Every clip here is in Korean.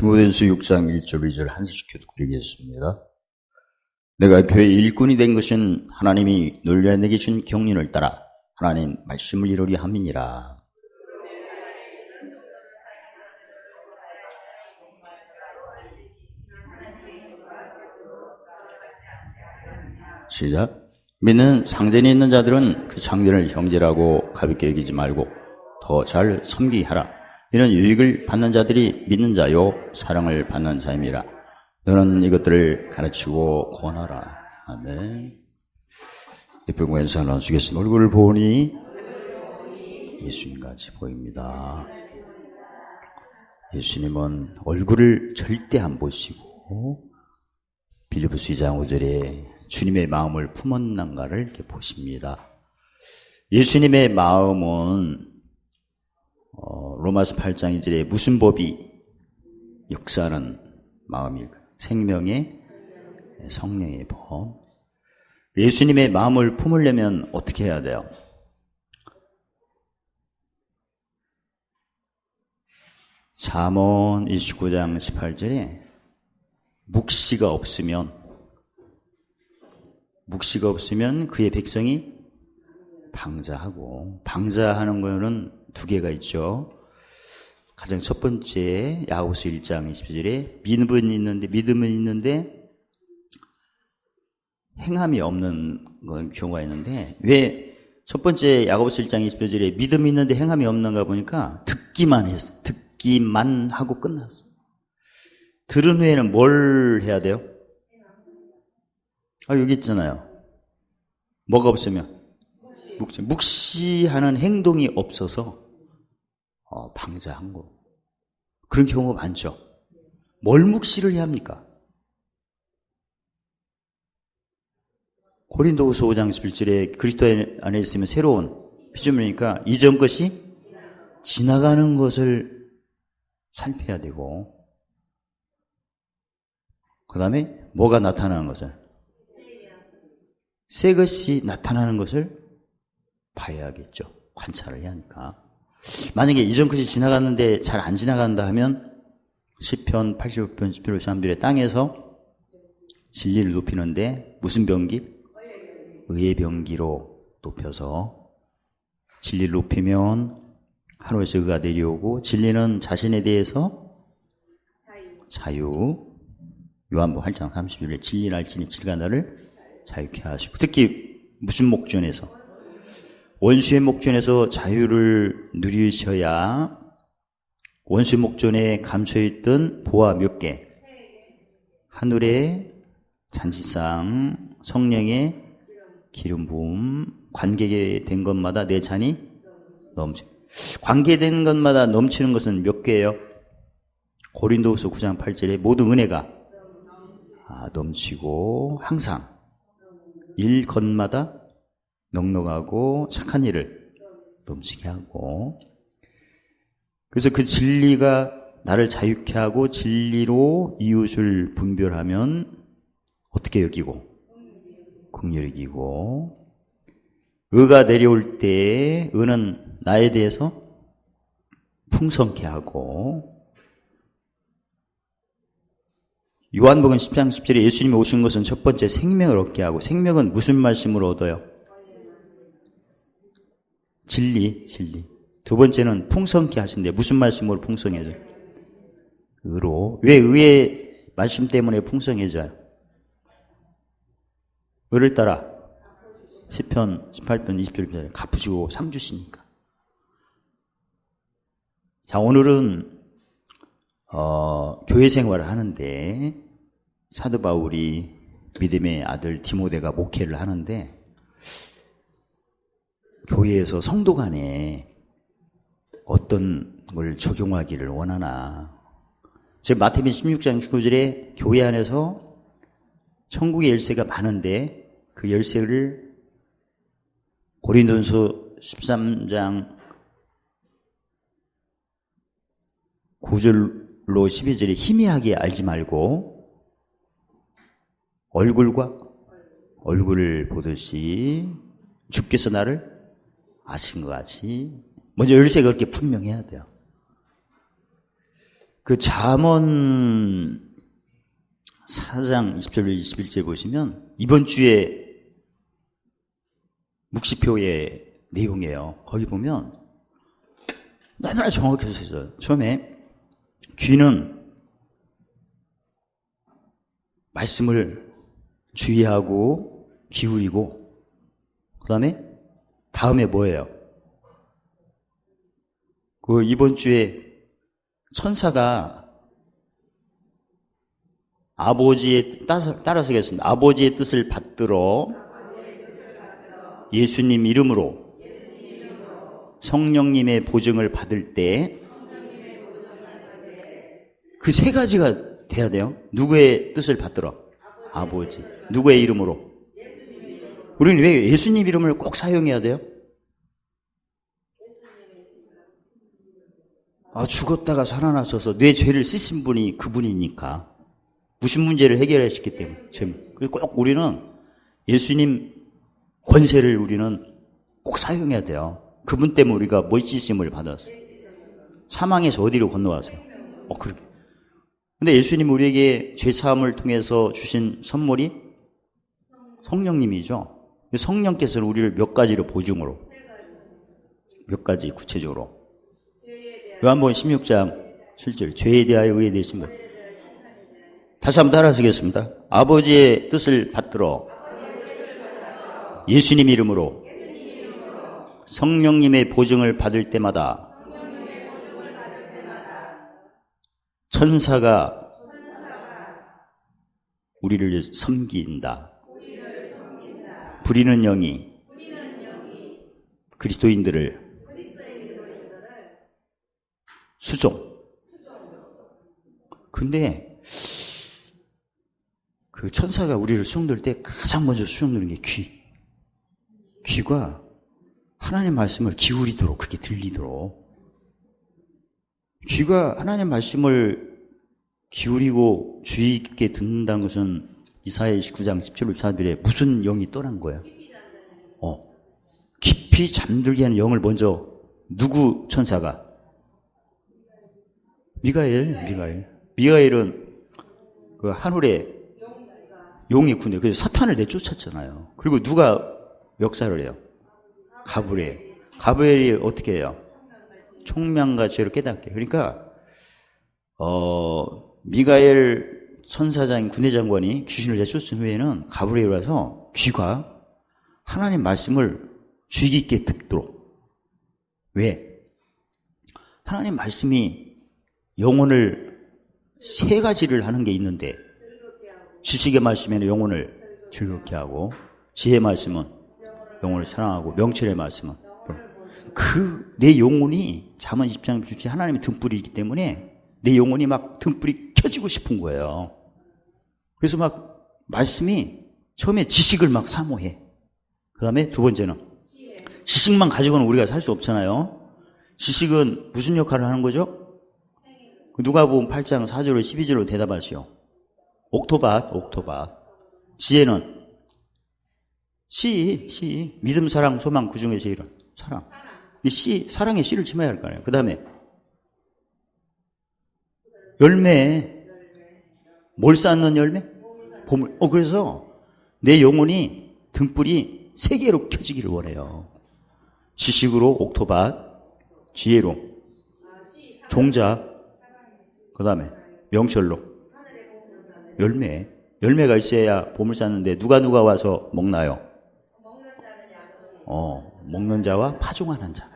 디모데전서 6장 1절 2절 한수씩 교독드리겠습니다. 내가 교회 일꾼이 된 것은 하나님이 놀라 내게 준 경륜을 따라 하나님 말씀을 이루려 함이니라. 시작. 믿는 상전에 있는 자들은 그 상전을 형제라고 가볍게 여기지 말고 더 잘 섬기게 하라. 이는 유익을 받는 자들이 믿는 자요 사랑을 받는 자임이라. 너는 이것들을 가르치고 권하라. 아멘. 예쁜 왼손 나누시겠습니다. 얼굴을 보니 예수님같이 보입니다. 예수님은 얼굴을 절대 안 보시고 빌립보서 2장 5절에 주님의 마음을 품었는가를 이렇게 보십니다. 예수님의 마음은 로마서 8장 2절에 무슨 법이 역사하는 마음일까? 생명의 성령의 법. 예수님의 마음을 품으려면 어떻게 해야 돼요? 잠언 29장 18절에 묵시가 없으면 그의 백성이 방자하고, 방자하는 거는 두 개가 있죠. 가장 첫 번째 야고보서 1장 22절에 믿음은 있는데 행함이 없는 경우가 있는데, 왜 첫 번째 야고보서 1장 22절에 믿음이 있는데 행함이 없는가 보니까 듣기만 하고 끝났어. 들은 후에는 뭘 해야 돼요? 여기 있잖아요. 뭐가 없으면? 묵시하는 행동이 없어서 방자한 거. 그런 경우가 많죠. 뭘 묵시를 해야 합니까? 고린도후서 5장 11절에 그리스도 안에 있으면 새로운 피조물이니까 이전 것이 지나가는 것을 살펴야 되고, 그 다음에 뭐가 나타나는 것을, 새 것이 나타나는 것을 봐야겠죠. 관찰을 해야 하니까. 만약에 이전 것이 지나갔는데 잘 안 지나간다 하면 시편 85편 13절의 땅에서 진리를 높이는데 무슨 병기? 의의 병기로 높여서, 진리를 높이면 하늘에서 의가 내려오고, 진리는 자신에 대해서 자유. 요한복음 8장 30절에 진리를 알지니 진리가 나를 자유케 하시고, 특히 무슨 목전에서? 원수의 목전에서 자유를 누리셔야 원수의 목전에 감춰있던 보화 몇 개, 하늘의 잔치상, 성령의 기름 부음, 관계된 것마다 내 잔이 넘치. 관계된 것마다 넘치는 것은 몇 개예요? 고린도후서 9장 8절에 모든 은혜가 넘치고 항상 일 것마다 넉넉하고 착한 일을 넘치게 하고, 그래서 그 진리가 나를 자유케 하고 진리로 이웃을 분별하면 어떻게 여기고? 긍휼히 여기고, 의가 내려올 때 의는 나에 대해서 풍성케 하고, 요한복음 10장 10절에 예수님이 오신 것은 첫 번째 생명을 얻게 하고, 생명은 무슨 말씀으로 얻어요? 진리. 두 번째는 풍성케 하신대. 무슨 말씀으로 풍성해져요? 의로. 왜 의의 말씀 때문에 풍성해져요? 의를 따라 시편 18편 20절 갚으시고 상 주시니까. 자, 오늘은 교회 생활을 하는데 사도 바울이 믿음의 아들 디모데가 목회를 하는데, 교회에서 성도 간에 어떤 걸 적용하기를 원하나. 지금 마태복음 16장 19절에 교회 안에서 천국의 열쇠가 많은데 그 열쇠를 고린도전서 13장 9절로 12절에 희미하게 알지 말고 얼굴을 보듯이 주께서 나를 아신 것 같이 먼저 열쇠가 그렇게 분명해야 돼요. 그 잠언 4장 20절 21절 보시면 이번 주에 묵시표의 내용이에요. 거기 보면 너무나 정확해서 있어요. 처음에 귀는 말씀을 주의하고 기울이고 다음에 뭐예요? 그 이번 주에 천사가 아버지의 따라서겠습니다. 아버지의 뜻을 받들어 예수님 이름으로 성령님의 보증을 받을 때 그 세 가지가 돼야 돼요. 누구의 뜻을 받들어? 아버지. 누구의 이름으로? 우리는 왜 예수님 이름을 꼭 사용해야 돼요? 죽었다가 살아나셔서 내 죄를 씻은 분이 그분이니까. 무슨 문제를 해결하셨기 때문에. 그래서 꼭 우리는 예수님 권세를 우리는 꼭 사용해야 돼요. 그분 때문에 우리가 멋지심을 받았어요. 사망에서 어디로 건너왔어요? 그렇게. 근데 예수님 우리에게 죄사함을 통해서 주신 선물이 성령님이죠. 성령께서는 우리를 몇 가지로 보증으로, 몇 가지 구체적으로. 요한복음 16장 7절 죄에 대하여 의에 대하신 분. 다시 한번 따라하시겠습니다. 아버지의 뜻을 받들어 예수님 이름으로 성령님의 보증을 받을 때마다 천사가 우리를 섬긴다. 부리는 영이 그리스도인들을 수종. 근데 그 천사가 우리를 수종들 때 가장 먼저 수종드는 게 귀. 귀가 하나님 말씀을 기울이도록, 그게 들리도록. 귀가 하나님 말씀을 기울이고 주의 깊게 듣는다는 것은 이사야 29장 17절 14절에 무슨 영이 떠난 거야? 깊이 잠들게 하는 영을 먼저 누구 천사가? 미가엘은 그 하늘에 용이 군대. 그래서 사탄을 내쫓았잖아요. 그리고 누가 역사를 해요? 가브리엘이 어떻게 해요? 총명과 죄를 깨닫게. 그러니까 미가엘 천사장인 군대장관이 귀신을 내쫓은 후에는 가브리엘 와서 귀가 하나님 말씀을 주의 깊게 듣도록. 왜? 하나님 말씀이 영혼을 세 가지를 하는 게 있는데, 지식의 말씀에는 영혼을 즐겁게 하고, 지혜의 말씀은 영혼을 사랑하고, 명철의 말씀은 내 영혼이 잠언 20장 20절 하나님의 등불이기 때문에 내 영혼이 막 등불이 켜지고 싶은 거예요. 그래서 막 말씀이 처음에 지식을 막 사모해. 그 다음에 두 번째는 지식만 가지고는 우리가 살 수 없잖아요. 지식은 무슨 역할을 하는 거죠? 누가복음 8장 4절로 12절로 대답하시오. 옥토밭. 지혜는 씨, 믿음, 사랑, 소망, 그 중에 제일은 사랑. 사랑의 씨를 심어야 할 거 아니에요. 그 다음에 열매. 뭘 쌓는 열매? 보물. 그래서 내 영혼이 등불이 세 개로 켜지기를 원해요. 지식으로 옥토밭, 지혜로 종자, 그 다음에 명철로 열매가 있어야 보물 쌓는데 누가 와서 먹나요? 먹는 자와 파종하는 자.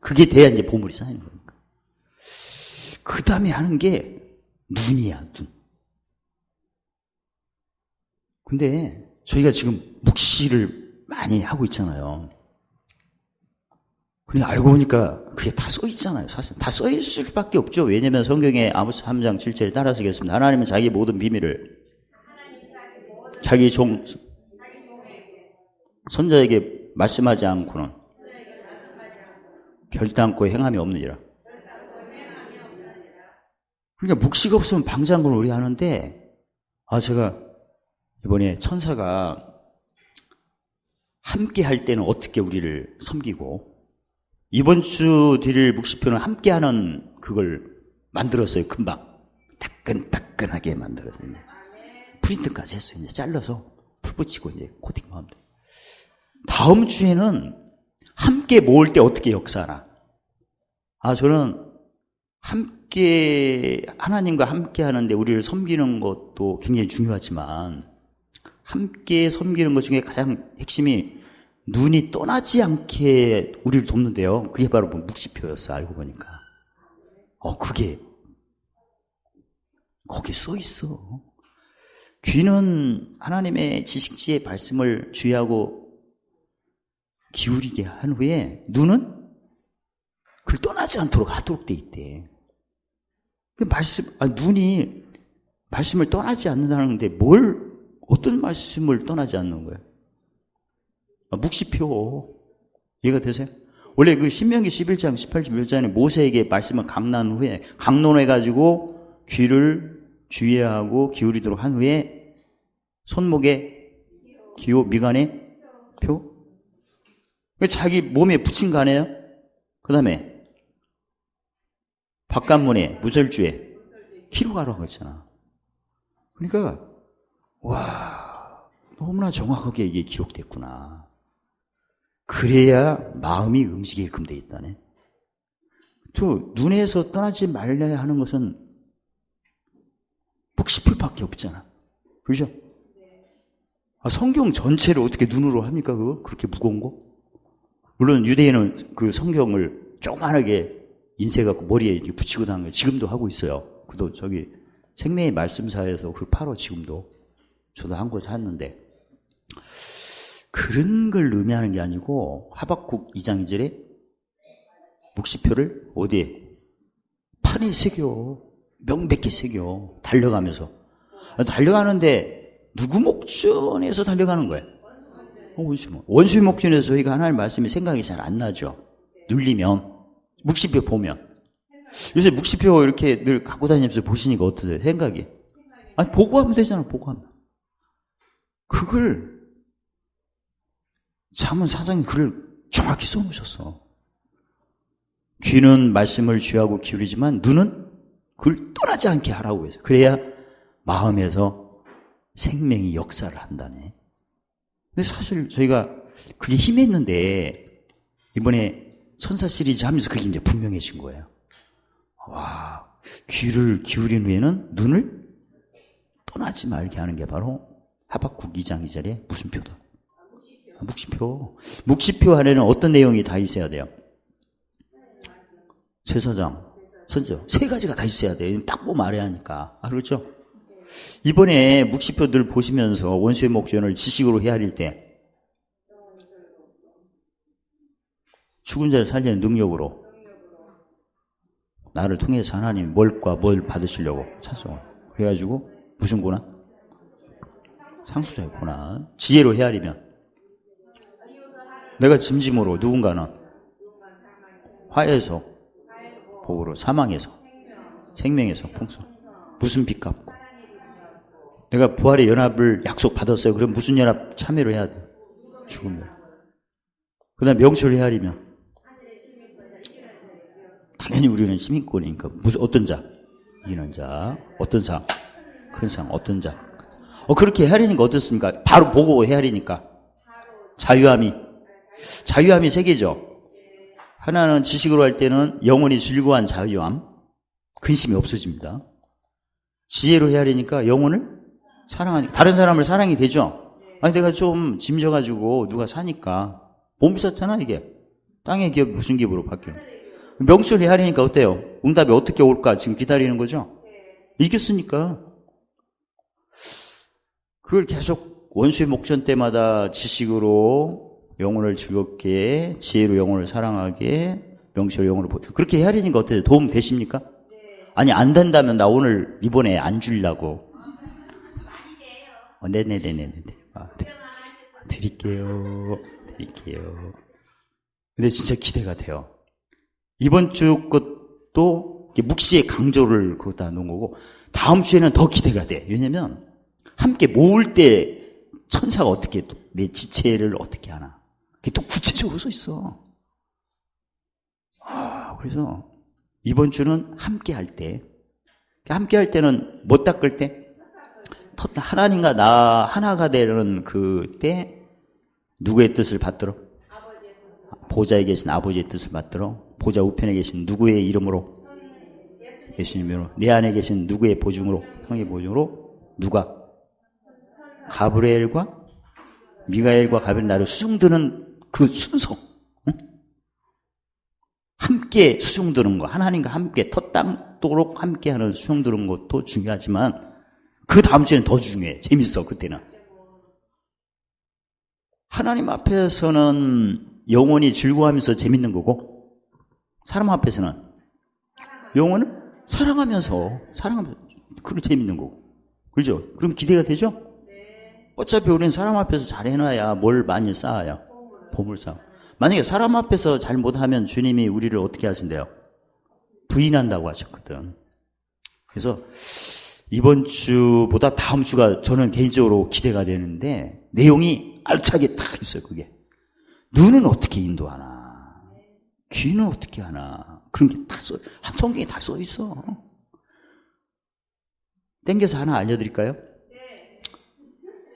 그게 돼야 이제 보물이 쌓이는 거니까. 그 다음에 하는 게 눈이야, 눈. 근데 저희가 지금 묵시를 많이 하고 있잖아요. 그러니까 알고 보니까 그게 다 써 있잖아요, 사실. 다 써 있을 수밖에 없죠. 왜냐면 성경에 아모스 3장 7절에 따라서겠습니다. 하나님은 자기 모든 비밀을 자기 종, 선자에게 말씀하지 않고는 결단코 행함이 없느니라. 그러니까 묵시가 없으면 방장군을 우리 하는데, 제가 이번에 천사가 함께 할 때는 어떻게 우리를 섬기고, 이번 주 드릴 묵시표는 함께 하는 그걸 만들었어요. 금방. 따끈따끈하게 만들었어요. 프린트까지 했어요. 이제 잘라서 풀 붙이고 이제 코팅하면 돼요. 다음 주에는 함께 모을 때 어떻게 역사하나? 저는 함께, 하나님과 함께 하는데 우리를 섬기는 것도 굉장히 중요하지만, 함께 섬기는 것 중에 가장 핵심이 눈이 떠나지 않게 우리를 돕는데요. 그게 바로 묵시표였어, 알고 보니까. 그게, 거기 써 있어. 귀는 하나님의 지식지의 말씀을 주의하고 기울이게 한 후에, 눈은 그걸 떠나지 않도록 하도록 돼 있대. 눈이 말씀을 떠나지 않는다는데 어떤 말씀을 떠나지 않는 거예요? 묵시표. 이해가 되세요? 원래 그 신명기 11장, 18절 몇 장에 모세에게 말씀을 강론한 후에, 강론해가지고 귀를 주의하고 기울이도록 한 후에, 손목에 기호, 미간에 표? 자기 몸에 붙인 거 아니에요? 그 다음에, 바깥문에, 무설주에, 키로 가라고 했잖아. 그러니까, 너무나 정확하게 이게 기록됐구나. 그래야 마음이 움직이게끔 돼 있다네. 또 눈에서 떠나지 말려야 하는 것은 묵시표밖에 없잖아. 그렇죠? 성경 전체를 어떻게 눈으로 합니까? 그거 그렇게 무거운 거? 물론 유대인은 그 성경을 조그만하게 인쇄 갖고 머리에 이렇게 붙이고 다니는 거 지금도 하고 있어요. 그도 저기 생명의 말씀사에서 그걸 팔어 지금도. 저도 한 곳 샀는데. 그런 걸 의미하는 게 아니고 하박국 2장 2절에 묵시표를 어디에? 판에 새겨. 명백히 새겨. 달려가면서. 달려가는데 누구 목전에서 달려가는 거예요? 원수의 목전에서 저희가 하나님 말씀이 생각이 잘 안 나죠. 눌리면. 묵시표 보면. 요새 묵시표 이렇게 늘 갖고 다니면서 보시니까 어떠세요? 생각이? 보고하면 되잖아, 보고하면. 그걸 잠언 사장님 글을 정확히 써놓으셨어. 귀는 말씀을 주의하고 기울이지만 눈은 그걸 떠나지 않게 하라고 해서. 그래야 마음에서 생명이 역사를 한다네. 근데 사실 저희가 그게 힘했는데 이번에 천사 시리즈 하면서 그게 이제 분명해진 거예요. 귀를 기울인 후에는 눈을 떠나지 말게 하는 게 바로 하박국 2장 2절에 무슨 표다? 묵시표. 묵시표 안에는 어떤 내용이 다 있어야 돼요? 제사장, 선지자. 세 가지가 다 있어야 돼요. 딱 보면 알아야 하니까. 그렇죠? 이번에 묵시표들 보시면서 원수의 목전을 지식으로 헤아릴 때 죽은 자를 살리는 능력으로 나를 통해서 하나님이 뭘 받으시려고 찬송. 그래가지고 무슨 고난? 상수자의 고난. 지혜로 헤아리면 내가 짐짐으로 누군가는 화에서 복으로 사망에서 생명에서 풍성. 무슨 빚 갚고 내가 부활의 연합을 약속 받았어요. 그럼 무슨 연합 참여를 해야 돼? 죽음을. 그 다음 명철을 헤아리면 당연히 우리는 시민권이니까 어떤 자? 이기는 자. 어떤 상? 큰 상. 어떤 자? 그렇게 헤아리니까 어떻습니까? 바로 보고 헤아리니까 자유함이 세 개죠. 하나는 지식으로 할 때는 영혼이 즐거워한 자유함, 근심이 없어집니다. 지혜로 헤아리니까 영혼을 사랑하니까 다른 사람을 사랑이 되죠. 내가 좀 짐져가지고 누가 사니까 몸 샀잖아. 이게 땅의 기업 무슨 기업으로 바뀌어? 명철 헤아리니까 어때요? 응답이 어떻게 올까 지금 기다리는 거죠. 이겼으니까 그걸 계속 원수의 목전 때마다 지식으로 영혼을 즐겁게, 지혜로 영혼을 사랑하게, 명철 영혼을 그렇게 헤아리니까 어때요? 도움 되십니까? 아니 안 된다면 나 오늘 이번에 안 주려고. 네네네네네. 드릴게요. 근데 진짜 기대가 돼요. 이번 주 것도 묵시의 강조를 거기다 놓은 거고 다음 주에는 더 기대가 돼. 왜냐면 함께 모을 때 천사가 어떻게 내 지체를 어떻게 하나. 그게 또 구체적으로 써 있어. 그래서 이번 주는 함께 할 때. 함께 할 때는 못 닦을 때? 하나님과 나 하나가 되는 그때 누구의 뜻을 받들어? 보좌에 계신 아버지의 뜻을 받들어? 보좌 우편에 계신 누구의 이름으로? 예수님으로. 내 안에 계신 누구의 보증으로? 성의 보증으로? 누가? 가브리엘과 미가엘과 가브리엘 나를 수중드는 그 순서. 응? 함께 수중드는 거. 하나님과 함께 텄땅도록 함께하는 수중드는 것도 중요하지만 그 다음 주에는 더 중요해. 재밌어, 그때는. 하나님 앞에서는 영원히 즐거워하면서 재밌는 거고, 사람 앞에서는 영혼을 사랑하면서, 그리고 재밌는 거고. 그렇죠? 그럼 기대가 되죠? 어차피 우리는 사람 앞에서 잘 해놔야 뭘 많이 쌓아야. 보물 쌓아. 만약에 사람 앞에서 잘 못하면 주님이 우리를 어떻게 하신대요? 부인한다고 하셨거든. 그래서 이번 주보다 다음 주가 저는 개인적으로 기대가 되는데 내용이 알차게 딱 있어요. 그게 눈은 어떻게 인도하나, 귀는 어떻게 하나, 그런 게 다 성경에 다 써 있어. 땡겨서 하나 알려드릴까요?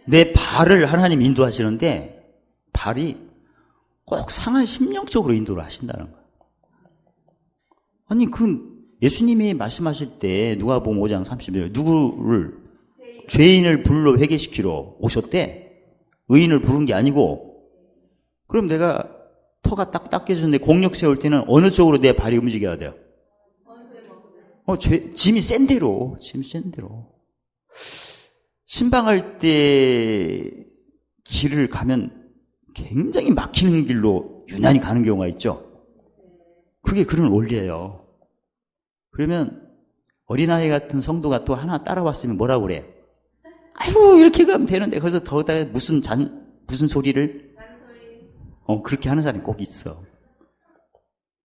내 발을 하나님 인도하시는데 발이 꼭 상한 심령적으로 인도를 하신다는 거예요. 아니 예수님이 말씀하실 때 누가복음 5장 30절 누구를 죄인을 불러 회개시키러 오셨대. 의인을 부른 게 아니고. 그럼 내가 터가 딱 닦여졌는데 공력 세울 때는 어느 쪽으로 내 발이 움직여야 돼요? 짐이 센 대로. 신방할 때 길을 가면 굉장히 막히는 길로 유난히 가는 경우가 있죠. 그게 그런 원리예요. 그러면 어린아이 같은 성도가 또 하나 따라왔으면 뭐라고 그래? 아이고, 이렇게 가면 되는데, 거기서 더다가 무슨 소리를? 그렇게 하는 사람이 꼭 있어.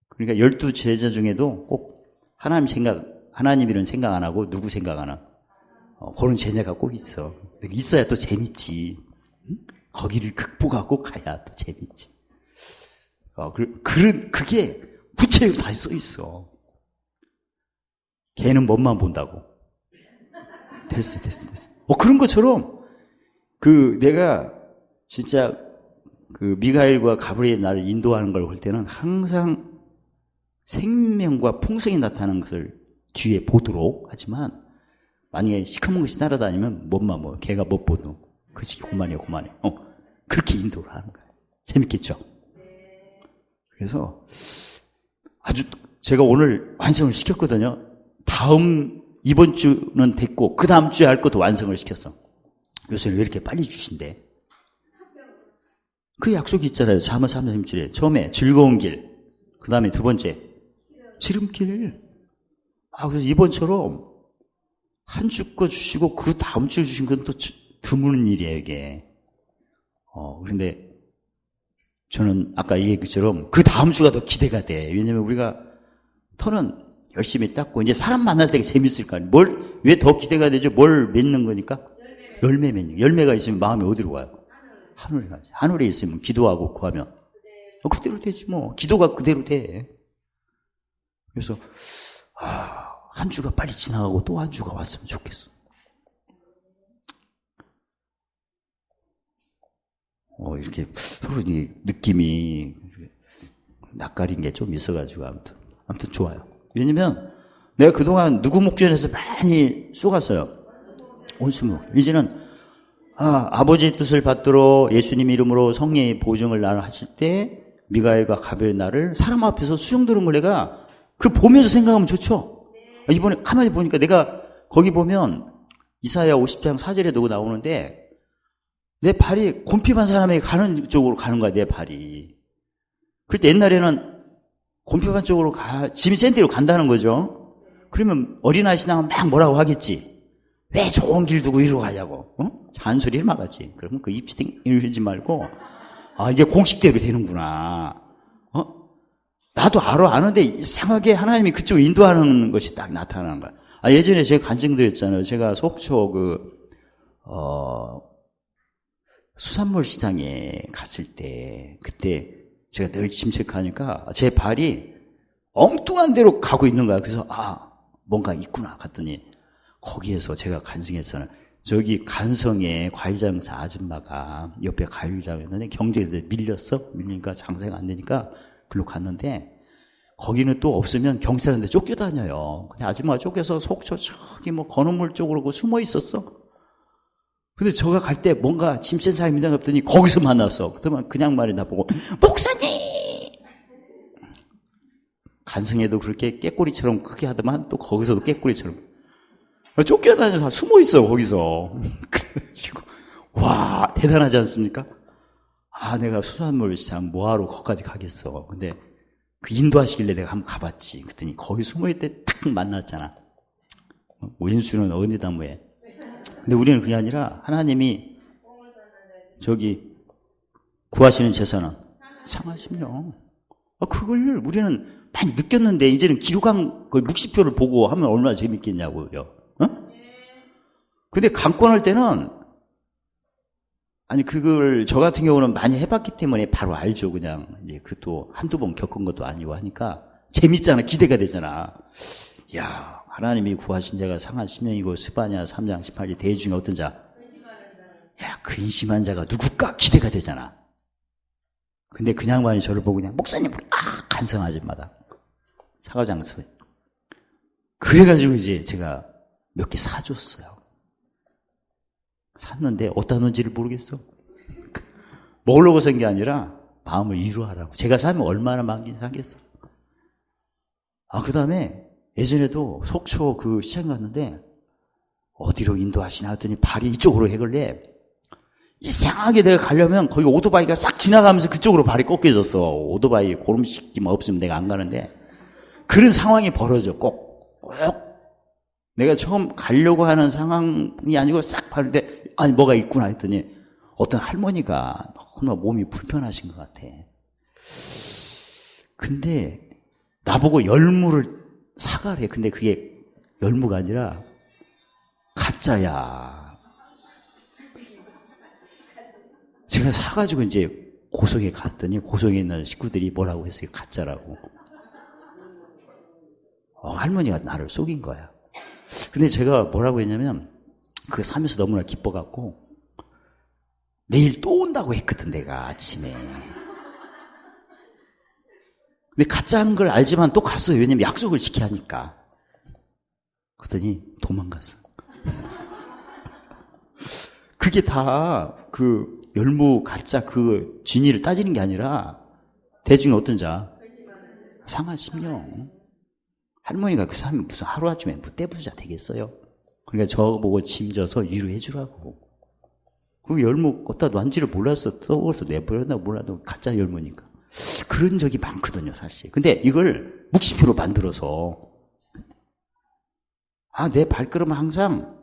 그러니까 12제자 중에도 꼭 하나님이란 생각 안 하고 누구 생각 안 하고, 그런 제자가 꼭 있어. 있어야 또 재밌지. 응? 거기를 극복하고 가야 또 재밌지. 그게 구체적으로 다 써 있어. 걔는 멋만 본다고. 됐어. 그런 것처럼, 내가 진짜 미가엘과 가브리엘 나를 인도하는 걸 볼 때는 항상 생명과 풍성이 나타나는 것을 뒤에 보도록 하지만, 만약에 시커먼 것이 따라다니면 멋만 뭐, 걔가 못 보도. 그치, 그만해. 그렇게 인도를 하는 거예요. 재밌겠죠? 그래서 아주 제가 오늘 완성을 시켰거든요. 이번 주는 됐고, 그 다음 주에 할 것도 완성을 시켰어. 요새는 왜 이렇게 빨리 주신대? 그 약속이 있잖아요. 잠언 3장 3절에. 처음에 즐거운 길, 그 다음에 두 번째, 지름길. 그래서 이번처럼 한 주 거 주시고, 그 다음 주에 주신 건 또 드문 일이에요, 이게. 그런데 저는 아까 얘기했처럼 그 다음 주가 더 기대가 돼. 왜냐면 우리가 터는 열심히 닦고, 이제 사람 만날 때 재밌을 거 아니에요. 왜 더 기대가 되죠? 뭘 맺는 거니까? 열매 맺는. 열매가 있으면 마음이 어디로 가요? 하늘에 가지. 하늘에 있으면 기도하고 구하면. 그대로 되지 뭐. 기도가 그대로 돼. 그래서, 한 주가 빨리 지나가고 또 한 주가 왔으면 좋겠어. 이렇게 서로 느낌이 낯가린 게 좀 있어가지고 아무튼 좋아요. 왜냐면 내가 그동안 누구 목전에서 많이 쏘갔어요. 온수목. 이제는 아버지의 뜻을 받들어 예수님 이름으로 성령의 보증을 나를 하실 때 미가엘과 가브리엘 나를 사람 앞에서 수종드는 걸 내가 보면서 생각하면 좋죠. 이번에 가만히 보니까 내가 거기 보면 이사야 50장 4절에 누구 나오는데 내 발이 곰핍한 사람에게 가는 쪽으로 가는 거야, 내 발이. 그때 옛날에는 곰핍한 쪽으로 짐이 센 데로 간다는 거죠. 그러면 어린아이 신앙은 막 뭐라고 하겠지. 왜 좋은 길 두고 이리로 가냐고. 잔소리를 막았지. 그러면 그 입시댕 이러지 말고, 이게 공식대로 되는구나. 나도 아는데 이상하게 하나님이 그쪽 인도하는 것이 딱 나타나는 거야. 예전에 제가 간증드렸잖아요. 제가 속초 수산물 시장에 갔을 때, 그때 제가 늘 침식하니까 제 발이 엉뚱한 데로 가고 있는 거야. 그래서 뭔가 있구나 갔더니 거기에서 제가 간증했어는 저기 간성에 과일장사 아줌마가 옆에 과일장이었는데 경제에 밀리니까 장사가 안 되니까 글로 갔는데 거기는 또 없으면 경찰한테 쫓겨다녀요. 근데 아줌마가 쫓겨서 속초 저기 건어물 쪽으로 숨어 있었어. 근데 저가 갈 때 뭔가 짐 센 사람이 있나 봤더니 거기서 만났어. 그러면 그냥 말이 나보고 목사님! 간성에도 그렇게 깨꼬리처럼 크게 하더만 또 거기서도 깨꼬리처럼 쫓겨다녀서 숨어 있어 거기서. 그래가지고 와 대단하지 않습니까? 내가 수산물 시장 뭐하러 거기까지 가겠어. 근데 그 인도하시길래 내가 한번 가봤지. 그랬더니 거기 숨어 있을 때 딱 만났잖아. 왼수는 어디다 뭐해. 근데 우리는 그게 아니라 하나님이 저기 구하시는 제사는 상하심령. 그걸 우리는 많이 느꼈는데 이제는 기록한 그 묵시표를 보고 하면 얼마나 재밌겠냐고요. 근데 강권할 때는 그걸 저 같은 경우는 많이 해봤기 때문에 바로 알죠. 그냥 이제 그것도 한두 번 겪은 것도 아니고 하니까 재밌잖아. 기대가 되잖아. 야 하나님이 구하신 자가 상한 심령이고 스바냐 3장 18절 대중에 어떤 자? 야 근심한 자가 누굴까? 기대가 되잖아. 근데 그 양반이 저를 보고 그냥 목사님 간성 아줌마다 사과장소에 그래가지고 이제 제가 몇 개 사줬어요. 샀는데 어디다 놓은지를 모르겠어. 먹으려고 산 게 아니라 마음을 이루하라고. 제가 사면 얼마나 많이 사겠어. 그 다음에 예전에도 속초 그 시장 갔는데 어디로 인도하시나 했더니 발이 이쪽으로 해걸래. 이상하게 내가 가려면 거기 오토바이가 싹 지나가면서 그쪽으로 발이 꺾여졌어. 오토바이 고름식기만 없으면 내가 안 가는데 그런 상황이 벌어져. 꼭 내가 처음 가려고 하는 상황이 아니고 싹 바를 때 뭐가 있구나 했더니 어떤 할머니가 너무나 몸이 불편하신 것 같아. 근데 나보고 열무를 사가래. 근데 그게 열무가 아니라 가짜야. 제가 사가지고 이제 고성에 갔더니 고성에 있는 식구들이 뭐라고 했어요? 가짜라고. 할머니가 나를 속인 거야. 근데 제가 뭐라고 했냐면 그거 사면서 너무나 기뻐갖고 내일 또 온다고 했거든 내가 아침에. 근데 가짜인 걸 알지만 또 갔어요. 왜냐면 약속을 지켜야 하니까. 그랬더니 도망갔어. 그게 다 그 열무 가짜 그 진위를 따지는 게 아니라 대중에 어떤 자? 상한 심령. 할머니가 그 사람이 무슨 하루아침에 떼부자 되겠어요? 그러니까 저보고 짐져서 위로해 주라고. 그 열무 어디다 놨는지를 몰랐어. 떠서 내버렸나 몰라도 가짜 열무니까. 그런 적이 많거든요, 사실. 근데 이걸 묵시표로 만들어서 내 발걸음은 항상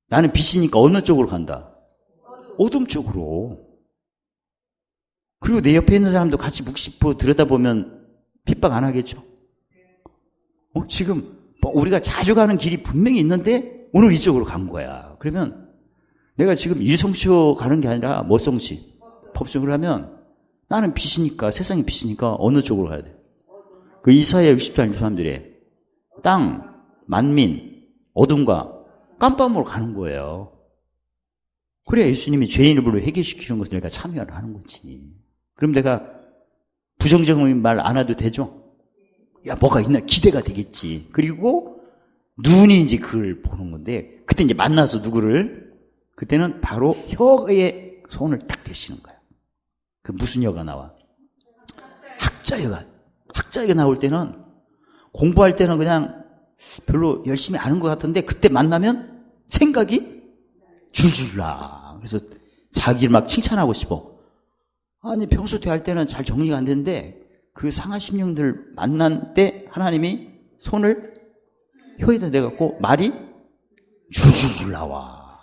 나는 빛이니까 어느 쪽으로 간다? 어둠 쪽으로. 그리고 내 옆에 있는 사람도 같이 묵시표 들여다보면 핍박 안 하겠죠? 지금 우리가 자주 가는 길이 분명히 있는데 오늘 이쪽으로 간 거야. 그러면 내가 지금 일성시로 가는 게 아니라 뭐성시? 법성을 하면 나는 빛이니까, 세상이 빛이니까 어느 쪽으로 가야 돼? 그 이사야 60장 사람들이 땅, 만민, 어둠과 깜깜으로 가는 거예요. 그래야 예수님이 죄인을 불러 회개시키는 것을 내가 참여를 하는 거지. 그럼 내가 부정적인 말 안 해도 되죠? 야, 뭐가 있나 기대가 되겠지. 그리고 눈이 이제 그걸 보는 건데, 그때 이제 만나서 누구를, 그때는 바로 혀에 손을 딱 대시는 거야. 그 무슨 여가 나와? 학자여가 나올 때는, 공부할 때는 그냥 별로 열심히 아는 것 같은데, 그때 만나면 생각이 줄줄 나. 그래서 자기를 막 칭찬하고 싶어. 평소 때 할 때는 잘 정리가 안 되는데, 그 상하 심령들 만난 때 하나님이 손을 혀에다 대갖고 말이 줄줄줄 나와.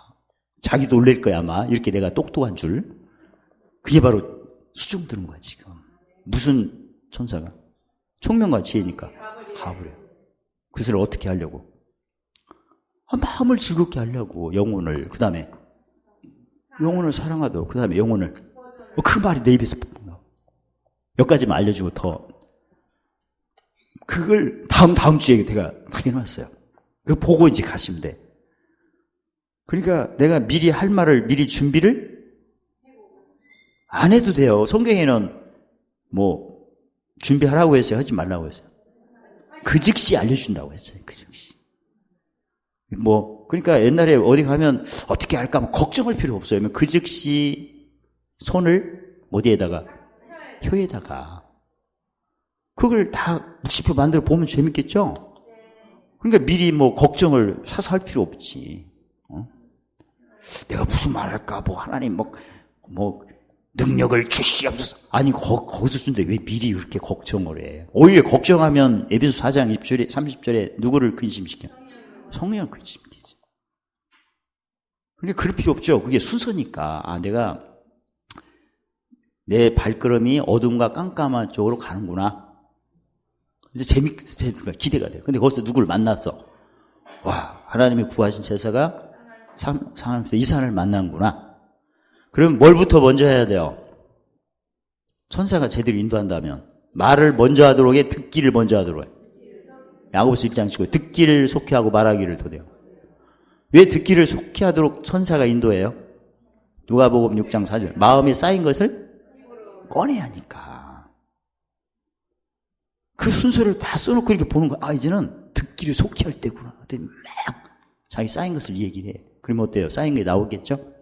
자기 놀랄 거야 아마. 이렇게 내가 똑똑한 줄. 그게 바로 수중 드는 거야 지금. 무슨 천사가? 총명과 지혜니까 가버려. 그것을 어떻게 하려고? 마음을 즐겁게 하려고. 영혼을. 그 다음에 영혼을 사랑하도록. 그 다음에 영혼을. 그 말이 내 입에서 나와. 여기까지만 알려주고 더 그걸 다음 주에 제가 해놨어요. 그거 보고 이제 가시면 돼. 그러니까 내가 미리 할 말을 미리 준비를 안 해도 돼요. 성경에는 뭐 준비하라고 했어요? 하지 말라고 했어요? 그 즉시 알려준다고 했어요. 그 즉시. 뭐 그러니까 옛날에 어디 가면 어떻게 할까 뭐 걱정할 필요 없어요. 그 즉시 손을 어디에다가 혀에다가 그걸 다 묵시표 만들어 보면 재밌겠죠? 그러니까 미리 뭐 걱정을 사서 할 필요 없지. 내가 무슨 말 할까 뭐 하나님 뭐 능력을 주시옵소서. 아니 거기서 준대 왜 미리 그렇게 걱정을 해. 오히려 걱정하면 에베소 4장 20절에 30절에 누구를 근심시켜? 성령을 근심시키지. 그러니까 그럴 필요 없죠. 그게 순서니까. 내가 내 발걸음이 어둠과 깜깜한 쪽으로 가는구나. 이제 재밌고 기대가 돼요. 근데 거기서 누구를 만났어. 와, 하나님이 구하신 제사가 상하면서 이 산을 만난구나. 그럼 뭘부터 먼저 해야 돼요? 천사가 제대로 인도한다면 말을 먼저 하도록 해, 듣기를 먼저 하도록 해. 야고보서 1장 19 듣기를 속히 하고 말하기를 더뎌. 왜 듣기를 속히 하도록 천사가 인도해요? 누가복음 6장 4절 마음에 쌓인 것을 꺼내야 하니까. 그 순서를 다 써놓고 이렇게 보는 거야. 이제는 듣기를 속히 할 때구나. 막 자기 쌓인 것을 얘기를 해. 그러면 어때요? 쌓인 게 나오겠죠?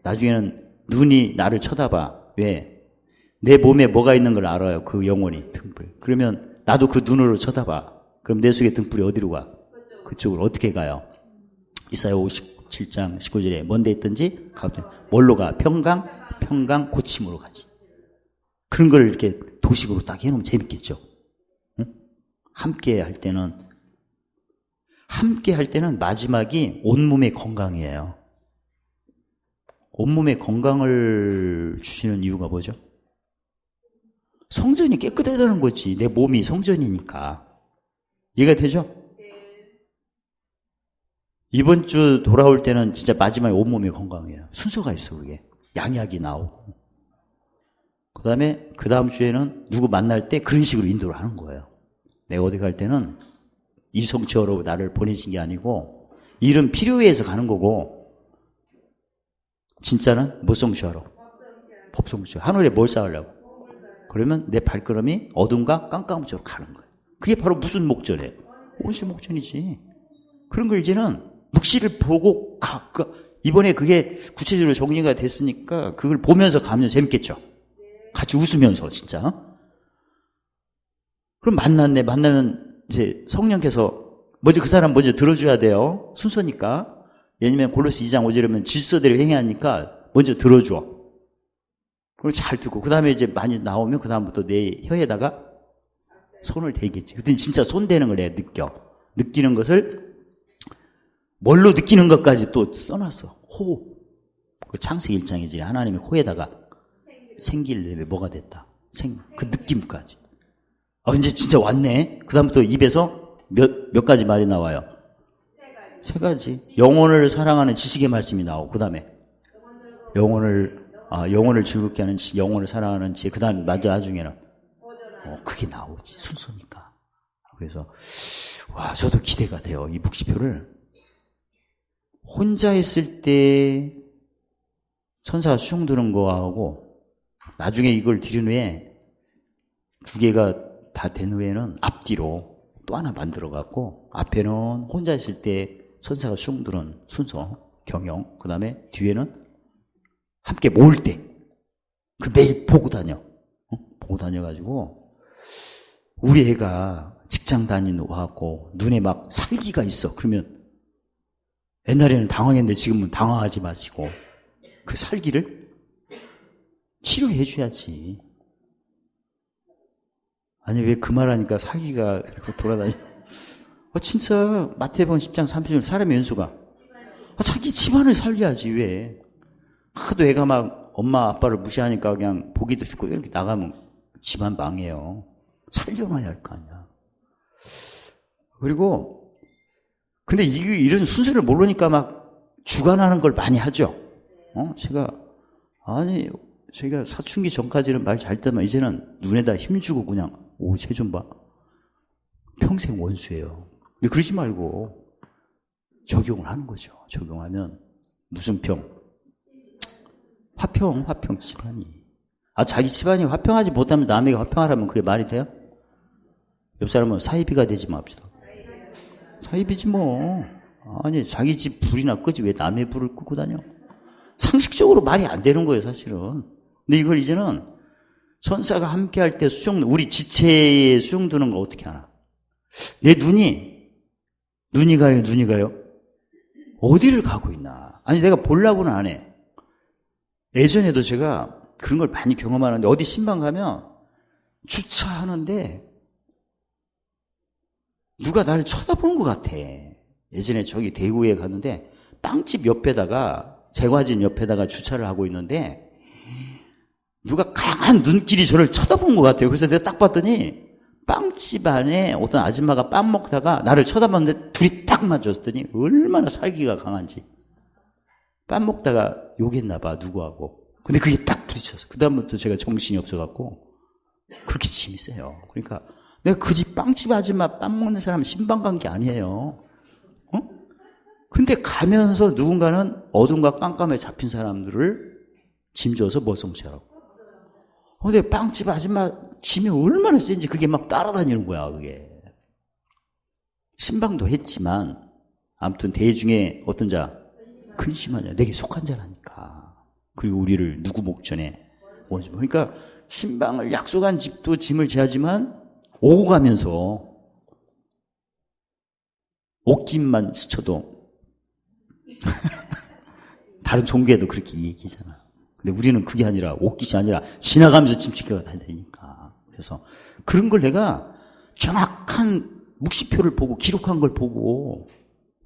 나중에는 눈이 나를 쳐다봐. 왜? 내 몸에 뭐가 있는 걸 알아요. 그 영혼이 등불. 그러면 나도 그 눈으로 쳐다봐. 그럼 내 속에 등불이 어디로 가? 그쪽으로 어떻게 가요? 이사야 57장 19절에 뭔데 있든지 뭘로 가? 평강 고침으로 가지. 그런 걸 이렇게 도식으로 딱 해놓으면 재밌겠죠. 응? 함께 할 때는 마지막이 온몸의 건강이에요. 온몸의 건강을 주시는 이유가 뭐죠? 성전이 깨끗하다는 거지. 내 몸이 성전이니까. 이해가 되죠? 이번 주 돌아올 때는 진짜 마지막에 온몸의 건강이에요. 순서가 있어, 그게. 양약이 나오고. 그 다음 주에는 누구 만날 때 그런 식으로 인도를 하는 거예요. 내가 어디 갈 때는 이성치어로 나를 보내신 게 아니고, 일은 필요에 의해서 가는 거고, 진짜는 뭐 성취하러? 법 성취. 하늘에 뭘 쌓으려고? 그러면 내 발걸음이 어둠과 깜깜한 쪽으로 가는 거예요. 그게 바로 무슨 목전이에요? 온시 목전이지. 그런 걸 이제는 묵시를 보고 이번에 그게 구체적으로 정리가 됐으니까 그걸 보면서 가면 재밌겠죠? 같이 웃으면서 진짜. 그럼 만나면 이제 성령께서 먼저 그 사람 먼저 들어줘야 돼요. 순서니까. 왜냐면 골로새 2장 5절이면 질서대로 행해야 하니까 먼저 들어줘. 그걸 잘 듣고 그 다음에 이제 많이 나오면 그 다음부터 내 혀에다가 손을 대겠지. 그때는 진짜 손 대는 걸 내가 느끼는 것을 뭘로 느끼는 것까지 또 써놨어. 호흡. 그 창세기 1장이지. 하나님의 코에다가 생기를 내면 뭐가 됐다. 그 느낌까지. 이제 진짜 왔네. 그 다음부터 입에서 몇 가지 말이 나와요. 세 가지. 영혼을 사랑하는 지식의 말씀이 나오고, 그 다음에 영혼을 즐겁게 하는 영혼을 사랑하는 지혜. 그 다음에 나중에는 그게 나오지. 순서니까. 그래서 저도 기대가 돼요. 이 묵시표를 혼자 있을 때 천사가 수용 드는 거하고 나중에 이걸 들인 후에 두 개가 다 된 후에는 앞뒤로 또 하나 만들어 갖고 앞에는 혼자 있을 때 천사가 수용 드는 순서 경영, 그 다음에 뒤에는 함께 모을 때 그 매일 보고 다녀. 보고 다녀가지고 우리 애가 직장 다니고 눈에 막 살기가 있어. 그러면 옛날에는 당황했는데 지금은 당황하지 마시고 그 살기를 치료해 줘야지. 아니 왜 그 말하니까 살기가 돌아다니. 진짜 마태복음 10장 30절 사람의 연수가 자기 집안을 살려야지. 왜 하도 애가 막 엄마 아빠를 무시하니까 그냥 보기도 싫고 이렇게 나가면 집안 망해요. 살려놔야 할 거 아니야. 그리고 근데 이런 순서를 모르니까 막 주관하는 걸 많이 하죠. 제가 사춘기 전까지는 말 잘 듣다만 이제는 눈에다 힘주고 그냥 쟤 좀 봐. 평생 원수예요. 근데 그러지 말고 적용을 하는 거죠. 적용하면 무슨 평? 화평 집안이. 자기 집안이 화평하지 못하면 남에게 화평하라면 그게 말이 돼요? 옆 사람은 사이비가 되지 맙시다. 사이비지 뭐. 아니 자기 집 불이나 끄지 왜 남의 불을 끄고 다녀? 상식적으로 말이 안 되는 거예요 사실은. 근데 이걸 이제는 천사가 함께할 때 우리 지체에 수용되는 거 어떻게 하나? 내 눈이 가요? 어디를 가고 있나? 아니 내가 보려고는 안 해. 예전에도 제가 그런 걸 많이 경험하는데 어디 신방 가면 주차하는데 누가 나를 쳐다보는 것 같아. 예전에 저기 대구에 갔는데 빵집 옆에다가 제과집 옆에다가 주차를 하고 있는데 누가 강한 눈길이 저를 쳐다본 것 같아요. 그래서 내가 딱 봤더니 빵집 안에 어떤 아줌마가 빵 먹다가 나를 쳐다봤는데 둘이 딱 맞았더니 얼마나 살기가 강한지. 빵 먹다가 욕했나 봐 누구하고. 근데 그게 딱 부딪혔어. 그 다음부터 제가 정신이 없어갖고 그렇게 짐이 세요. 그러니까 내가 그 집 빵집 아줌마 빵 먹는 사람 신방 간 게 아니에요. 근데 가면서 누군가는 어둠과 깜깜에 잡힌 사람들을 짐져서 머슴처럼. 근데 빵집 아줌마 짐이 얼마나 센지 그게 막 따라다니는 거야, 그게. 신방도 했지만, 아무튼 대중에 어떤 자, 근심한 자, 내게 속한 자라니까. 그리고 우리를 누구 목전에 원수. 그러니까 신방을 약속한 집도 짐을 지하지만, 오고 가면서 옷깃만 스쳐도 다른 종교에도 그렇게 얘기잖아. 근데 우리는 그게 아니라 옷깃이 아니라 지나가면서 침체가 다니니까. 그래서 그런 걸 내가 정확한 묵시표를 보고 기록한 걸 보고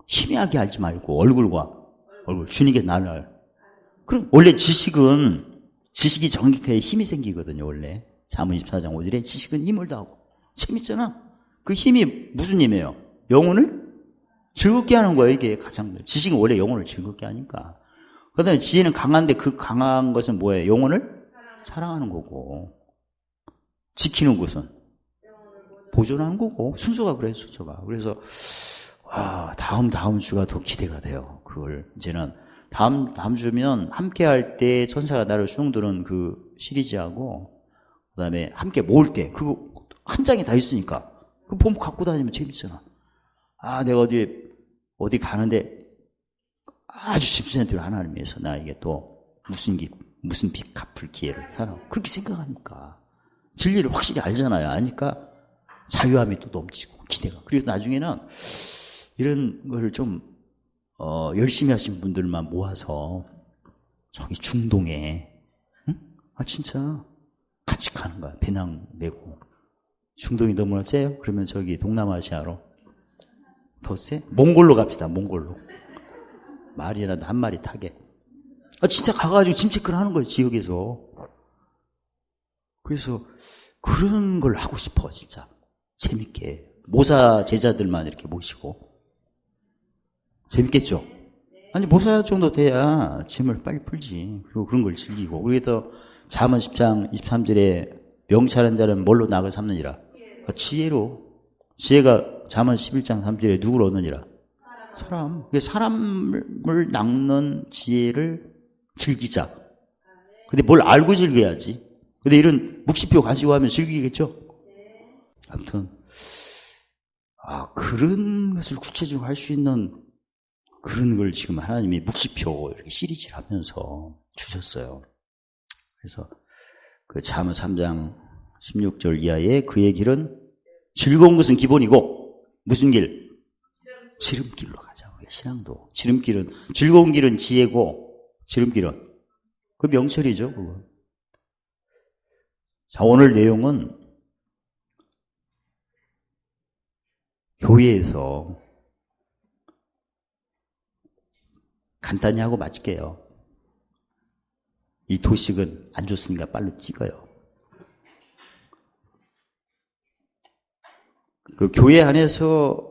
희미하게 알지 말고 얼굴과 얼굴 주님께 나를. 그럼 원래 지식이 정확해야 힘이 생기거든요. 원래 잠언 24장 5절에 지식은 힘을 더하고 재밌잖아. 그 힘이 무슨 힘이에요? 영혼을 즐겁게 하는 거예요. 이게 가장. 지식은 원래 영혼을 즐겁게 하니까. 그 다음에 지혜는 강한데 그 강한 것은 뭐예요? 영혼을 사랑하는 거고. 지키는 것은 보존하는 거고. 순서가 그래요, 순서가. 그래서, 다음 주가 더 기대가 돼요. 그걸 이제는 다음 주면 함께 할 때 천사가 나를 수용드는 그 시리즈하고, 그 다음에 함께 모을 때, 그거 한 장이 다 있으니까. 그거 보면 갖고 다니면 재밌잖아. 내가 어디 가는데 아주 집센트를 하나님 위해서 나에게 또 무슨 빚 갚을 기회를 살아. 그렇게 생각하니까. 진리를 확실히 알잖아요. 아니까 자유함이 또 넘치고 기대가. 그리고 나중에는 이런 걸 좀, 열심히 하신 분들만 모아서 저기 중동에, 응? 진짜 같이 가는 거야. 배낭 메고. 중동이 너무나 세요? 그러면 저기 동남아시아로. 더 세? 몽골로 갑시다. 몽골로. 말이라도 한 마리 타게. 진짜 가가지고 짐 체크를 하는 거예요. 지역에서. 그래서 그런 걸 하고 싶어. 진짜 재밌게. 모사 제자들만 이렇게 모시고. 재밌겠죠? 아니 모사 정도 돼야 짐을 빨리 풀지. 그리고 그런 걸 즐기고. 그래서 잠언 10장 23절에 명찰한 자는 뭘로 낙을 삼느니라. 지혜로. 지혜가 잠언 11장 3절에 누구를 얻느니라? 사람. 사람을 낚는 지혜를 즐기자. 근데 뭘 알고 즐겨야지. 근데 이런 묵시표 가지고 하면 즐기겠죠? 아무튼, 그런 것을 구체적으로 할 수 있는 그런 걸 지금 하나님이 묵시표 이렇게 시리즈를 하면서 주셨어요. 그래서 그 잠언 3장 16절 이하에 그의 길은 즐거운 것은 기본이고 무슨 길? 지름길로 가자. 우리가 신앙도. 즐거운 길은 지혜고 지름길은 그 명철이죠. 그거. 자, 오늘 내용은 교회에서 간단히 하고 마칠게요. 이 도식은 안 좋으니까 빨리 찍어요. 그 교회 안에서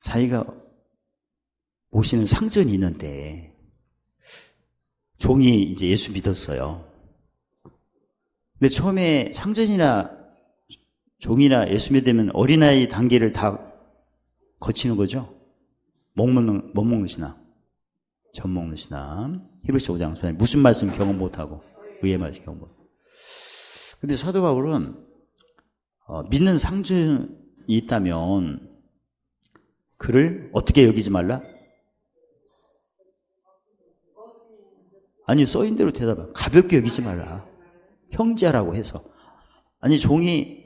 자기가 모시는 상전이 있는데 종이 이제 예수 믿었어요. 근데 처음에 상전이나 종이나 예수 믿으면 어린아이 단계를 다 거치는 거죠. 뭐 먹는 신앙? 젖 먹는 신앙. 히브리서 5장 소에 무슨 말씀 경험 못하고 의의 말씀 경험 못하고. 근데 사도 바울은 믿는 상전이 있다면 그를 어떻게 여기지 말라? 아니, 써인 대로 대답해. 가볍게 여기지 말라. 형제라고 해서. 아니, 종이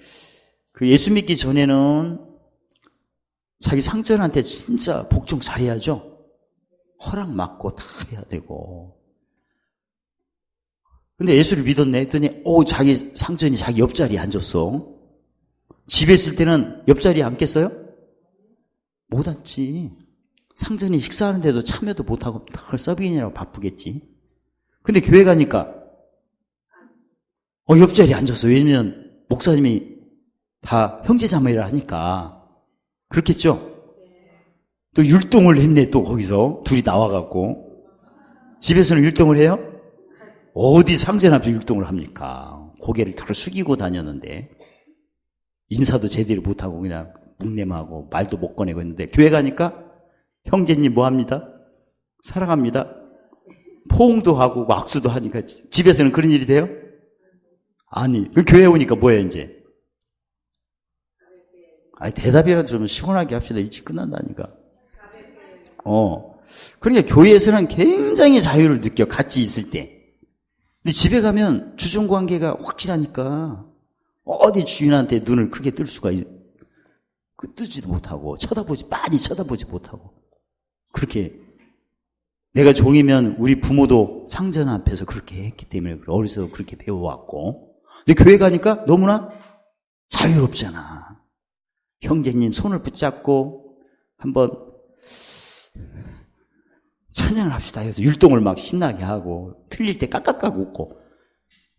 그 예수 믿기 전에는 자기 상전한테 진짜 복종 잘해야죠. 허락 받고 다 해야 되고. 근데 예수를 믿었네 했더니 자기 상전이 자기 옆자리에 앉았어. 집에 있을 때는 옆자리에 앉겠어요? 못 앉지. 상전이 식사하는데도 참여도 못하고 늘 서빙이라고 바쁘겠지. 근데 교회 가니까 옆자리에 앉았어. 왜냐면 목사님이 다 형제자매라 하니까. 그렇겠죠? 또 율동을 했네, 또 거기서. 둘이 나와갖고. 집에서는 율동을 해요? 어디 상전 앞에서 율동을 합니까? 고개를 다 숙이고 다녔는데. 인사도 제대로 못하고 그냥 묵념하고 말도 못 꺼내고 있는데. 교회 가니까 형제님 뭐 합니다? 사랑합니다. 포옹도 하고 악수도 하니까. 집에서는 그런 일이 돼요? 아니, 그 교회 오니까 뭐예요, 이제? 아니, 대답이라도 좀 시원하게 합시다. 일찍 끝난다니까. 그러니까 교회에서는 굉장히 자유를 느껴, 같이 있을 때. 근데 집에 가면 주종관계가 확실하니까 어디 주인한테 눈을 크게 뜰 수가 뜨지도 못하고 많이 쳐다보지 못하고. 그렇게 내가 종이면 우리 부모도 상전 앞에서 그렇게 했기 때문에 어려서 그렇게 배워왔고. 근데 교회 가니까 너무나 자유롭잖아. 형제님 손을 붙잡고 한번 찬양을 합시다 해서 율동을 막 신나게 하고 틀릴 때 깍깍깍 웃고.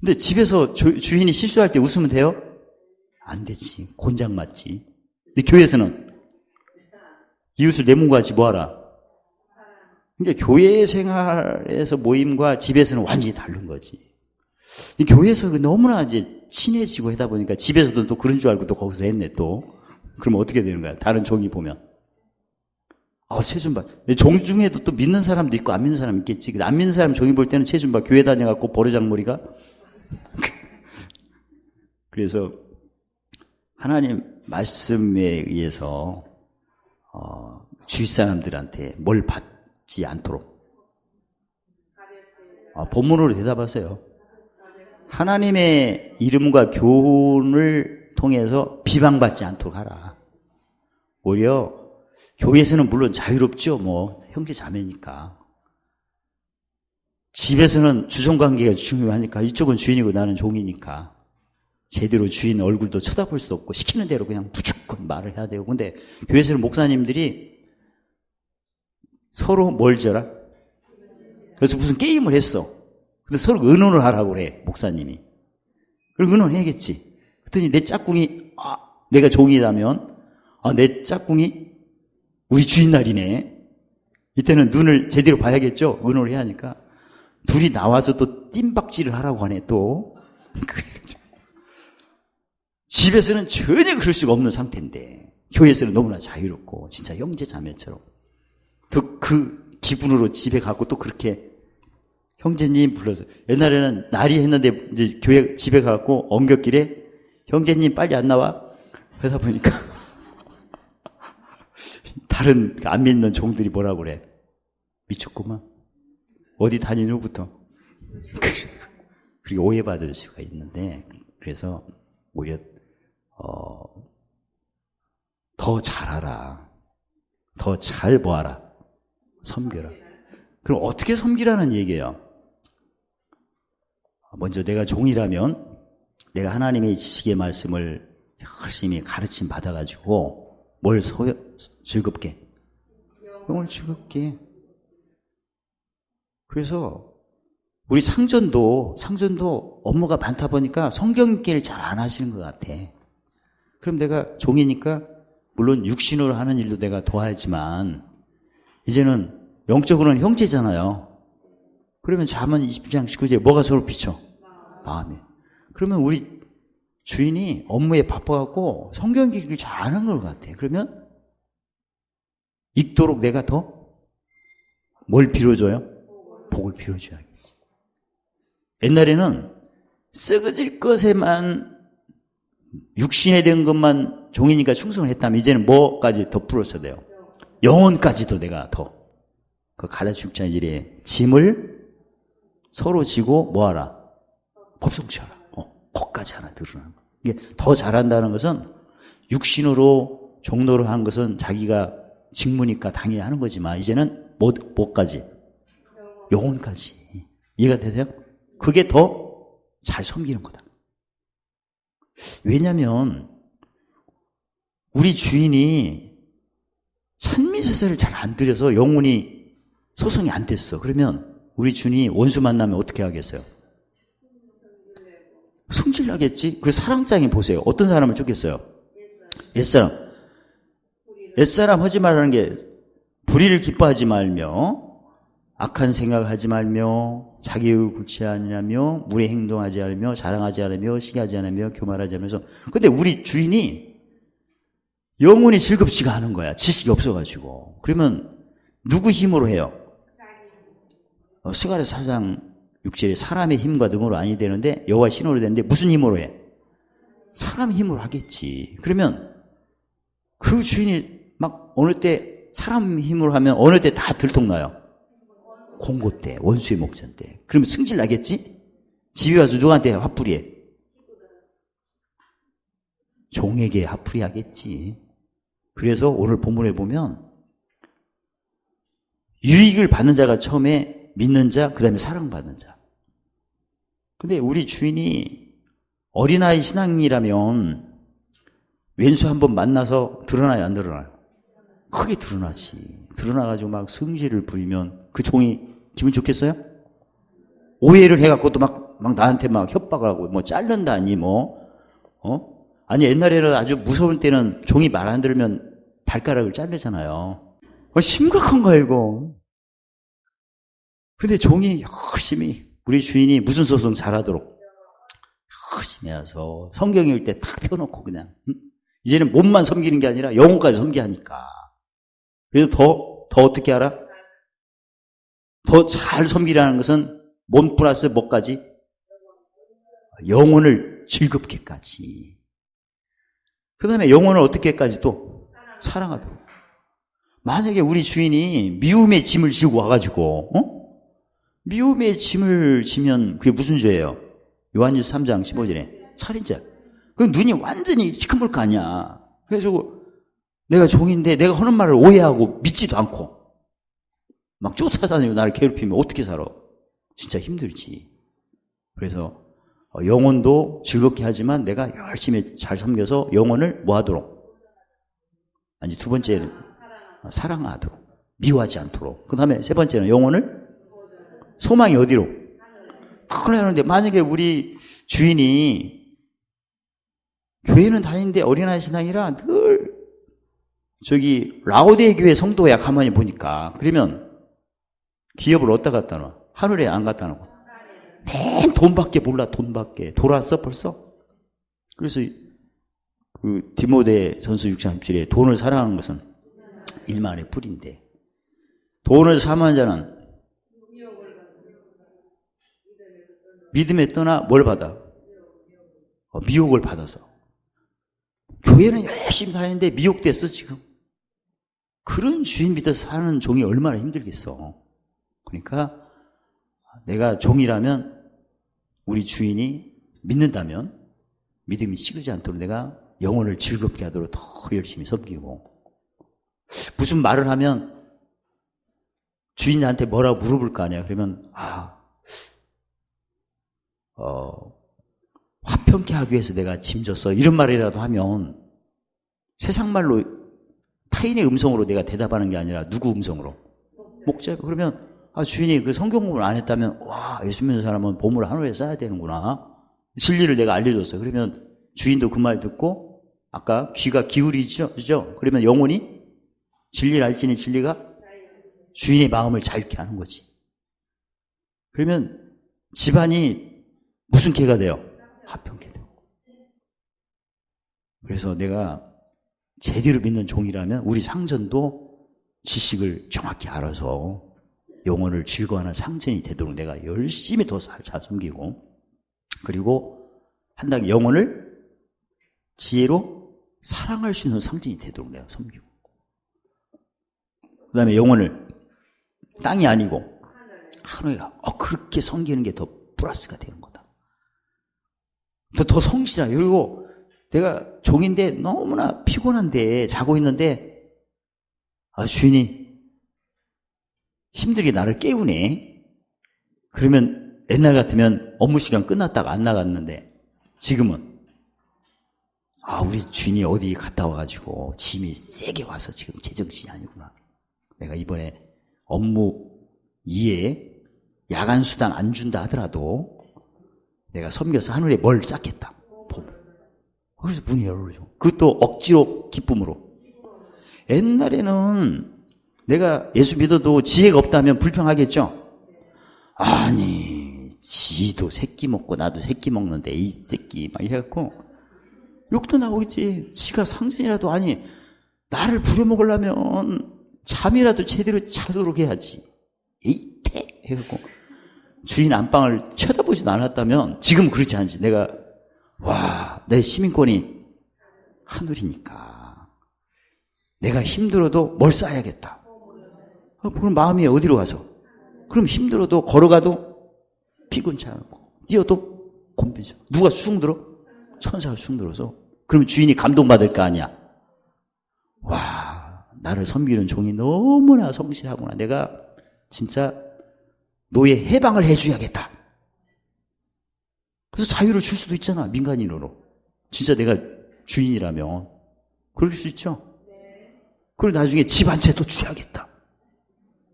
근데 집에서 주인이 실수할 때 웃으면 돼요? 안 되지. 곤장 맞지. 근데 교회에서는 이웃을 내 몸과 같이 뭐하라? 그러니까 교회 생활에서 모임과 집에서는 완전히 다른 거지. 교회에서 너무나 이제 친해지고 하다 보니까 집에서도 또 그런 줄 알고 또 거기서 했네 또. 그러면 어떻게 되는 거야? 다른 종이 보면. 최준바. 종 중에도 또 믿는 사람도 있고 안 믿는 사람 있겠지. 안 믿는 사람 종이 볼 때는 최준바 교회 다녀갖고 버르장머리가. 그래서 하나님 말씀에 의해서 주위 사람들한테 뭘 받지 않도록. 본문으로 대답하세요. 하나님의 이름과 교훈을 통해서 비방받지 않도록 하라. 오히려 교회에서는 물론 자유롭죠. 형제 자매니까. 집에서는 주종관계가 중요하니까 이쪽은 주인이고 나는 종이니까 제대로 주인 얼굴도 쳐다볼 수도 없고 시키는 대로 그냥 무조건 말을 해야 되고. 근데 교회에서는 목사님들이 서로 뭘 져라? 그래서 무슨 게임을 했어. 근데 서로 의논을 하라고 그래, 목사님이. 그럼 의논해야겠지. 그랬더니 내 짝꿍이 내가 종이라면 내 짝꿍이 우리 주인 날이네. 이때는 눈을 제대로 봐야겠죠. 의논을 해야 하니까. 둘이 나와서 또 뜀박질을 하라고 하네 또. 집에서는 전혀 그럴 수가 없는 상태인데 교회에서는 너무나 자유롭고 진짜 형제 자매처럼 또 그 기분으로 집에 가고 또 그렇게 형제님 불러서. 옛날에는 날이 했는데 이제 교회 집에 가고 엉겹길에 형제님 빨리 안 나와 하다 보니까 다른 안 믿는 종들이 뭐라고 그래? 미쳤구만. 어디 다니는 후부터. 그리고 오해받을 수가 있는데, 그래서 오히려 더 잘하라. 더 잘 보아라. 섬겨라. 그럼 어떻게 섬기라는 얘기예요? 먼저 내가 종이라면 내가 하나님의 지식의 말씀을 열심히 가르침 받아가지고 뭘 즐겁게? 영을 즐겁게. 그래서 우리 상전도 업무가 많다 보니까 성경 읽기를 잘 안 하시는 것 같아. 그럼 내가 종이니까 물론 육신으로 하는 일도 내가 도와야지만 이제는 영적으로는 형제잖아요. 그러면 잠언 20장 19절에 뭐가 서로 비춰? 마음에. 그러면 우리 주인이 업무에 바빠갖고 성경 읽기를 잘 안 하는 것 같아. 그러면 읽도록 내가 더 뭘 빌어줘요? 복을 빌어줘야겠지. 옛날에는 썩어질 것에만 육신에 된 것만 종이니까 충성을 했다면 이제는 뭐까지 더 풀었어야 돼요? 영혼까지도 내가 더 그 가르쳐 죽자질에 짐을 서로 지고 뭐하라? 법성취하라. 거기까지 하나 드러나는 거. 이게 더 잘한다는 것은 육신으로 종로를 하는 것은 자기가 직무니까 당연히 하는 거지만 이제는 뭐까지? 영혼까지. 이해가 되세요? 그게 더 잘 섬기는 거다. 왜냐하면 우리 주인이 찬미세사를 잘 안 드려서 영혼이 소성이 안 됐어. 그러면 우리 주인이 원수 만나면 어떻게 하겠어요? 승질나겠지? 그 사랑장에 보세요. 어떤 사람을 쫓겠어요? 옛사람. 옛사람 하지 말라는 게 불의를 기뻐하지 말며 악한 생각을 하지 말며 자기 의를 굴치 아니하며 물에 행동하지 않으며 자랑하지 않으며 시기하지 않으며 교만하지 않으면서 근데 우리 주인이 영혼이 즐겁지가 않은 거야. 지식이 없어가지고. 그러면 누구 힘으로 해요? 스가랴 4장 6절에 사람의 힘과 능으로 아니 되는데 여호와 신호로 되는데 무슨 힘으로 해? 사람 힘으로 하겠지. 그러면 그 주인이 막 어느 때 사람 힘으로 하면 어느 때 다 들통나요. 공고 때, 원수의 목전 때. 그러면 승질 나겠지? 집에 와서 누구한테 화풀이해? 종에게 화풀이 하겠지. 그래서 오늘 본문에 보면 유익을 받는 자가 처음에 믿는 자, 그 다음에 사랑받는 자. 근데 우리 주인이 어린아이 신앙이라면 왼수 한번 만나서 드러나요, 안 드러나요? 크게 드러나지. 드러나가지고 막 성질을 부리면 그 종이 기분 좋겠어요? 오해를 해갖고 또 막 나한테 막 협박을 하고 뭐 자른다니 아니 옛날에는 아주 무서울 때는 종이 말 안 들으면 발가락을 자르잖아요. 심각한 거야 이거. 근데 종이 열심히 우리 주인이 무슨 소송 잘하도록 열심히 해서 성경 읽을 때 탁 펴놓고 그냥 이제는 몸만 섬기는 게 아니라 영혼까지 섬기하니까. 그래서 더 어떻게 알아? 더 잘 섬기라는 것은 몸 플러스 뭐까지? 영혼을 즐겁게까지. 그 다음에 영혼을 어떻게까지 또? 사랑하도록. 만약에 우리 주인이 미움의 짐을 지고 와가지고 미움의 짐을 지면 그게 무슨 죄예요? 요한일서 3장 15절에 살인죄. 그 눈이 완전히 시커멀 거 아니야. 그래서 내가 종인데 내가 하는 말을 오해하고 믿지도 않고 막 쫓아다니고 나를 괴롭히면 어떻게 살아? 진짜 힘들지. 그래서 영혼도 즐겁게 하지만 내가 열심히 잘 섬겨서 영혼을 뭐 하도록? 아니 두 번째는 사랑하도록. 미워하지 않도록. 그 다음에 세 번째는 영혼을 소망이 어디로? 그걸 하는데 만약에 우리 주인이 교회는 다니는데 어린아이 신앙이라 늘 저기 라오디에 교회 성도야 가만히 보니까 그러면 기업을 어디다 갖다 놔? 하늘에 안 갖다 놓고 맨 돈밖에 몰라. 돈밖에 돌았어 벌써? 그래서 그 디모데 전서 6장 10절에 돈을 사랑하는 것은 일만의 뿌리인데 돈을 사모하는 자는 믿음에 떠나 뭘 받아? 미혹을 받아서. 교회는 열심히 다니는데 미혹됐어 지금. 그런 주인 믿어서 사는 종이 얼마나 힘들겠어. 그러니까 내가 종이라면 우리 주인이 믿는다면 믿음이 식지 않도록 내가 영혼을 즐겁게 하도록 더 열심히 섬기고 무슨 말을 하면 주인한테 뭐라고 물어볼 거 아니야. 그러면 화평케 하기 위해서 내가 짐졌어. 이런 말이라도 하면 세상 말로 타인의 음성으로 내가 대답하는 게 아니라 누구 음성으로? 목자. 그러면 주인이 그 성경 공부를 안 했다면 예수 믿는 사람은 보물을 하늘에 쌓아야 되는구나. 진리를 내가 알려줬어. 그러면 주인도 그 말 듣고 아까 귀가 기울이죠. 그죠? 그러면 영혼이 진리를 알지니 진리가 주인의 마음을 자유케 하는 거지. 그러면 집안이 무슨 개가 돼요? 화평케 돼요. 그래서 내가 제대로 믿는 종이라면 우리 상전도 지식을 정확히 알아서 영혼을 즐거워하는 상전이 되도록 내가 열심히 더 잘 섬기고, 그리고 한 단계 영혼을 지혜로 사랑할 수 있는 상전이 되도록 내가 섬기고, 그 다음에 영혼을 땅이 아니고 하늘에 그렇게 섬기는 게 더 플러스가 되는 거다. 더 성실하게. 그리고 내가 종인데 너무나 피곤한데 자고 있는데 주인이 힘들게 나를 깨우네. 그러면 옛날 같으면 업무 시간 끝났다가 안 나갔는데, 지금은 우리 주인이 어디 갔다 와가지고 짐이 세게 와서 지금 제정신이 아니구나. 내가 이번에 업무 이에 야간 수당 안 준다 하더라도 내가 섬겨서 하늘에 뭘 쌓겠다. 그래서 문이 열어줘. 그것도 억지로 기쁨으로. 옛날에는 내가 예수 믿어도 지혜가 없다면 불평하겠죠? 아니, 지도 새끼 먹고 나도 새끼 먹는데 이 새끼 막 해갖고 욕도 나오겠지. 지가 상전이라도 아니 나를 부려먹으려면 잠이라도 제대로 자도록 해야지. 에이태 해갖고 주인 안방을 쳐다보지도 않았다면 지금 그렇지 않지. 내가 내 시민권이 하늘이니까 내가 힘들어도 뭘 쌓아야겠다. 그럼 마음이 어디로 가서? 그럼 힘들어도 걸어가도 피곤치 않고 뛰어도 곤비죠. 누가 쑥 들어? 천사가 쑥 들어서. 그러면 주인이 감동받을 거 아니야. 나를 섬기는 종이 너무나 성실하구나. 내가 진짜 노예 해방을 해줘야겠다. 그래서 자유를 줄 수도 있잖아. 민간인으로. 진짜 내가 주인이라면 그럴 수 있죠. 그리고 나중에 집 한 채도 줘야겠다.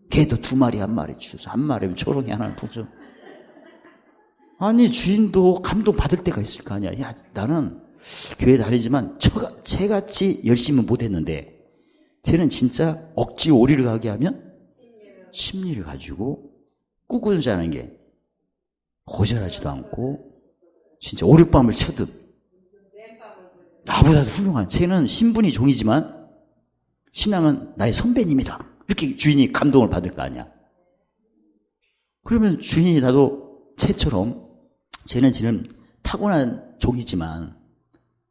개도 2마리 1마리 주서 1마리면 초롱이 하나는 부죠. 아니 주인도 감동받을 때가 있을 거 아니야. 야, 나는 교회 다니지만 쟤같이 열심히 못했는데 쟤는 진짜 억지 오리를 가게 하면 심리를 가지고 꾸꾸는 자는 게 거절하지도 않고 진짜 오랫밤을 쳐든 나보다도 훌륭한, 쟤는 신분이 종이지만 신앙은 나의 선배님이다. 이렇게 주인이 감동을 받을 거 아니야. 그러면 주인이 나도 쟤처럼, 쟤는 지금 타고난 종이지만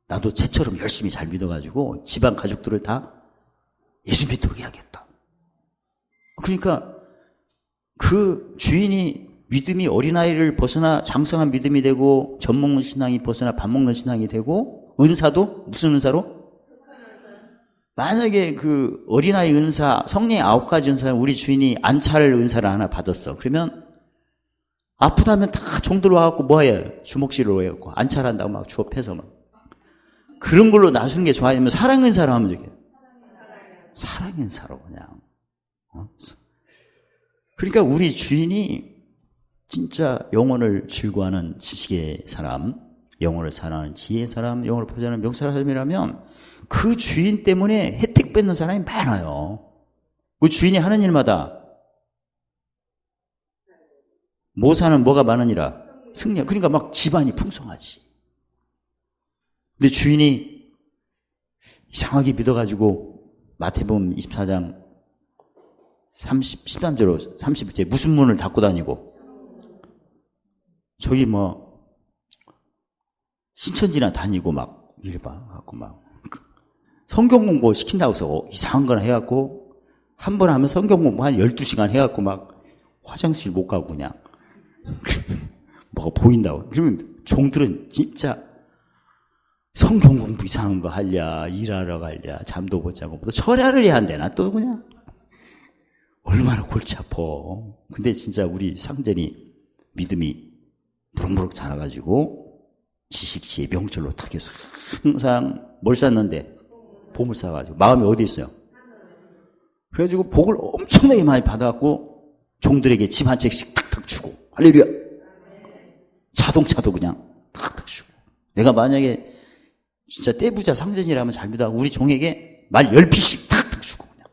나도 쟤처럼 열심히 잘 믿어가지고 집안 가족들을 다 예수 믿도록 해야겠다. 그러니까 그 주인이 믿음이 어린아이를 벗어나 장성한 믿음이 되고 젖 먹는 신앙이 벗어나 밥 먹는 신앙이 되고, 은사도 무슨 은사로? 만약에 그 어린아이 은사, 성령의 9가지 은사를 우리 주인이 안찰 은사를 하나 받았어. 그러면 아프다면 다 종들 와갖고 뭐해? 주먹질로 해갖고 안찰한다고 막 주업해서 막. 그런 걸로 나서는 게 좋아하면 사랑 은사로 하면 되겠네. 사랑 은사로 그냥. 그러니까 우리 주인이 진짜 영혼을 즐거워하는 지식의 사람, 영혼을 사랑하는 지혜의 사람, 영혼을 보좌하는 명사의 사람이라면 그 주인 때문에 혜택 받는 사람이 많아요. 그 주인이 하는 일마다 모사는 뭐가 많으니라? 승리. 그러니까 막 집안이 풍성하지. 근데 주인이 이상하게 믿어가지고 마태복음 24장 13절로 30절 무슨 문을 닫고 다니고 저기 뭐 신천지나 다니고 막 이래봐 갖고 막 성경 공부 시킨다고 해서 이상한 거나 해갖고 한 번 하면 성경 공부 한 12시간 해갖고 막 화장실 못 가고 그냥 뭐가 보인다고. 그러면 종들은 진짜 성경 공부 이상한 거 하랴, 일하러 가랴, 잠도 못 자고 또 철야를 해야 한대나 또 그냥 얼마나 골치 아파. 근데 진짜 우리 상전이 믿음이 무럭무럭 자라가지고 지식시의 명철로 탁 해서 항상 뭘 쌓는데 봄을 쌓아가지고 마음이 어디 있어요? 그래가지고 복을 엄청나게 많이 받아갖고 종들에게 집 한 채씩 탁탁 주고 할렐루야. 자동차도 그냥 탁탁 주고. 내가 만약에 진짜 떼부자 상전이라면 잘 믿어 우리 종에게 말 10피씩 탁탁 주고 그냥.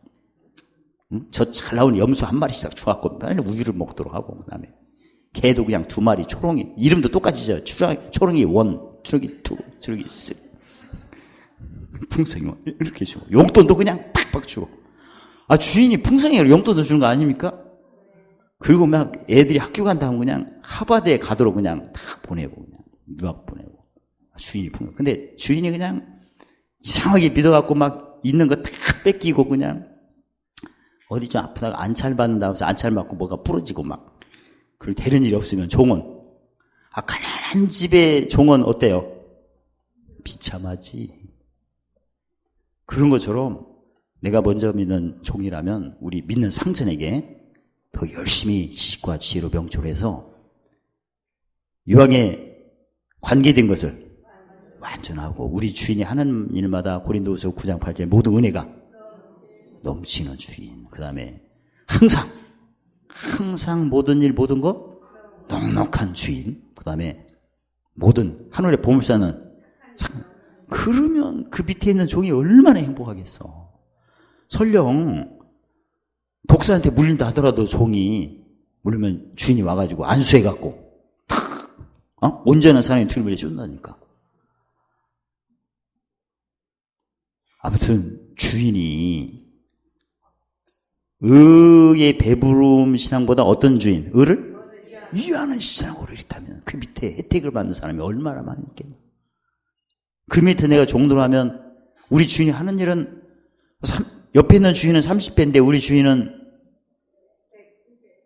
응? 저 잘 나오는 염소 1마리씩 주갖고 빨리 우유를 먹도록 하고, 그 다음에 개도 그냥 2마리, 초롱이 이름도 똑같이죠. 초롱이 1, 초롱이 2, 초롱이 3. 풍성이 이렇게 주고, 용돈도 그냥 팍팍 주고. 아, 주인이 풍성이라 용돈도 주는 거 아닙니까? 그리고 막 애들이 학교 간다 하면 그냥 하버드에 가도록 그냥 탁 보내고, 그냥 유학 보내고. 주인이 풍성. 근데 주인이 그냥 이상하게 믿어갖고 막 있는 거 다 뺏기고 그냥 어디 좀 아프다가 안찰 받는다 하면서 안찰 맞고 뭐가 부러지고 막. 그리고 되는 일이 없으면 종원. 아, 가난한 집의 종원 어때요? 비참하지. 그런 것처럼 내가 먼저 믿는 종이라면 우리 믿는 상전에게 더 열심히 지식과 지혜로 명철해서 이왕에 관계된 것을 완전하고 우리 주인이 하는 일마다 고린도후서 9장 8절 모든 은혜가 넘치는 주인. 그 다음에 항상 모든 일 모든 것 넉넉한 주인. 그 다음에 모든 하늘의 보물사는 그러면 그 밑에 있는 종이 얼마나 행복하겠어. 설령 독사한테 물린다 하더라도 종이 물리면 주인이 와가지고 안수해갖고 탁 온전한 사람이 투입을 해준다니까. 아무튼 주인이 의의 배부름 신앙보다 어떤 주인? 의를 위하는 신앙으로 있다면 그 밑에 혜택을 받는 사람이 얼마나 많이 있겠냐. 그 밑에 내가 종로를 하면 우리 주인이 하는 일은 옆에 있는 주인은 30배인데 우리 주인은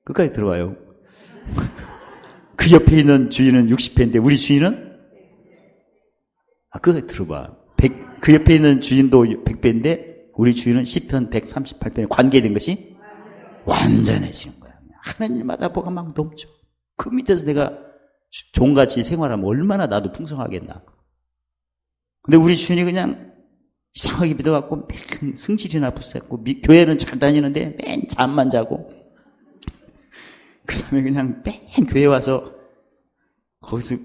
끝까지 들어봐요. 그 옆에 있는 주인은 60배인데 우리 주인은 끝까지 들어봐. 그 옆에 있는 주인도 100배인데 우리 주인은 10편 138편에 관계된 것이 완전해지는 거야. 하는 일마다 뭐가 막 넘쳐. 그 밑에서 내가 종같이 생활하면 얼마나 나도 풍성하겠나. 근데 우리 주인이 그냥 이상하게 믿어갖고 맨 승질이나 붙었고 교회는 잘 다니는데 맨 잠만 자고 그 다음에 그냥 맨 교회 와서 거기서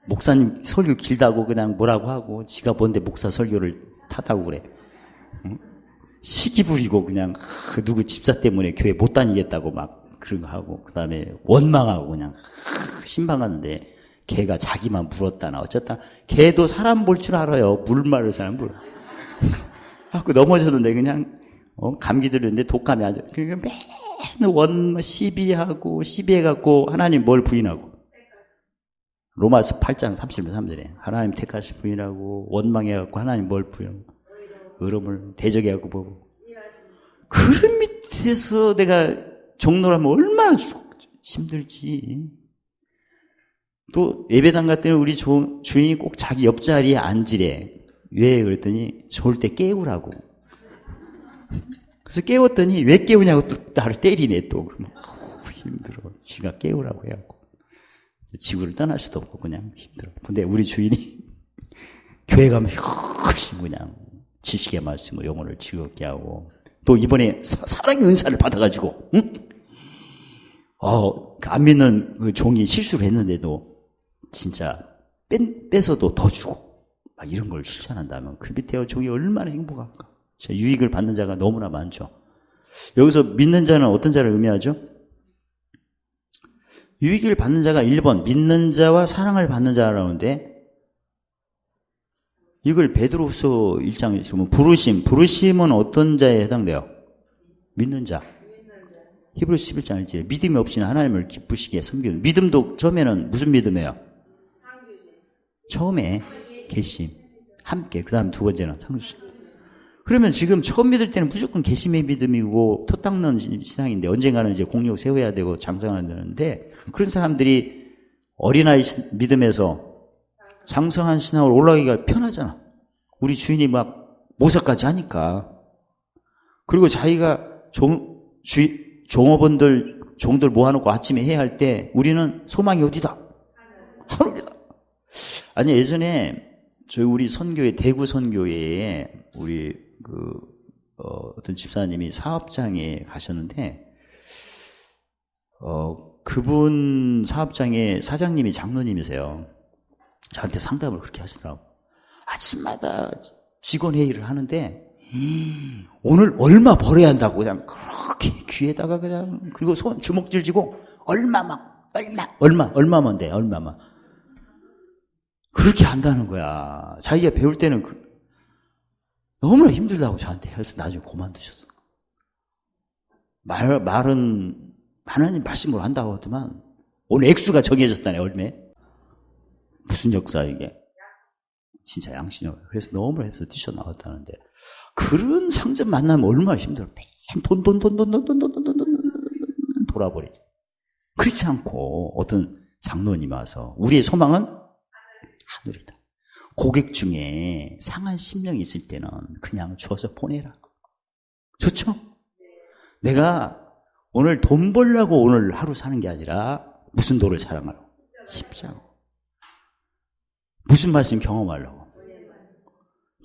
목사님 설교 길다고 그냥 뭐라고 하고 지가 뭔데 목사 설교를 타다고 그래. 응? 시기 부리고 그냥 누구 집사 때문에 교회 못 다니겠다고 막 그런 거 하고 그 다음에 원망하고 그냥 신방하는데 걔가 자기만 물었다나 어쨌다. 걔도 사람 볼 줄 알아요. 물 마를 사람 물. 하고 넘어졌는데 그냥 감기 들었는데 독감이 아주 그러니까 맨 시비해갖고 하나님 뭘 부인하고 로마서 8장 33절에 하나님 택하시 부인하고 원망해갖고 하나님 뭘 부인하고 의로움을 대적해갖고 보고 그런 밑에서 내가 종로를 하면 얼마나 힘들지. 또 예배당 갔더니 우리 주인이 꼭 자기 옆자리에 앉으래. 왜 그랬더니 좋을 때 깨우라고. 그래서 깨웠더니 왜 깨우냐고 또 나를 때리네 또. 그러면 힘들어. 지가 깨우라고 해갖고 지구를 떠날 수도 없고 그냥 힘들어. 근데 우리 주인이 교회 가면 훨씬 그냥 지식의 말씀으로 영혼을 즐겁게 하고 또 이번에 사랑의 은사를 받아가지고 응? 안 믿는 그 종이 실수를 했는데도 진짜 뺏어도 더 주고 막 이런 걸 실천한다면 그 밑에 종이 얼마나 행복할까. 진짜 유익을 받는 자가 너무나 많죠. 여기서 믿는 자는 어떤 자를 의미하죠? 유익을 받는 자가 1번 믿는 자와 사랑을 받는 자라는데 이걸 베드로후서 1장에 보면 부르심은 어떤 자에 해당돼요? 믿는 자. 히브리서 11장 1절에 믿음이 없이는 하나님을 기쁘시게 섬기는. 믿음도 처음에는 무슨 믿음이에요? 처음에 계심, 함께. 그 다음 두 번째는 상주심. 그러면 지금 처음 믿을 때는 무조건 계심의 믿음이고 토 닦는 신앙인데 언젠가는 이제 공력 세워야 되고 장성해야 되는데 그런 사람들이 어린아이 믿음에서 장성한 신앙으로 올라가기가 편하잖아. 우리 주인이 막 모사까지 하니까. 그리고 자기가 종들 모아놓고 아침에 해야 할 때 우리는 소망이 어디다? 하늘이다. 아니 예전에 우리 선교회 대구 선교회에 우리 어떤 집사님이 사업장에 가셨는데 그분 사업장의 사장님이 장로님이세요. 저한테 상담을 그렇게 하시더라고. 아침마다 직원 회의를 하는데 오늘 얼마 벌어야 한다고 그냥 그렇게 귀에다가 그냥 그리고 주먹질 쥐고 얼마만 돼 얼마만 그렇게 한다는 거야. 자기가 배울 때는 너무나 힘들다고 저한테 해서 나중에 그만두셨어. 말은 하나님 말씀으로 한다고 하더만 오늘 액수가 정해졌다네. 얼마에? 무슨 역사 이게? 진짜 양심이요. 그래서 너무나 해서 뛰쳐나왔다는데 그런 상점 만나면 얼마나 힘들어. 돈 돌아버리지. 그렇지 않고 어떤 장로님이 와서 우리의 소망은 하늘이다. 고객 중에 상한 심령이 있을 때는 그냥 주어서 보내라. 좋죠? 내가 오늘 돈 벌려고 오늘 하루 사는 게 아니라 무슨 도를 사랑하려고? 십자가. 무슨 말씀 경험하려고?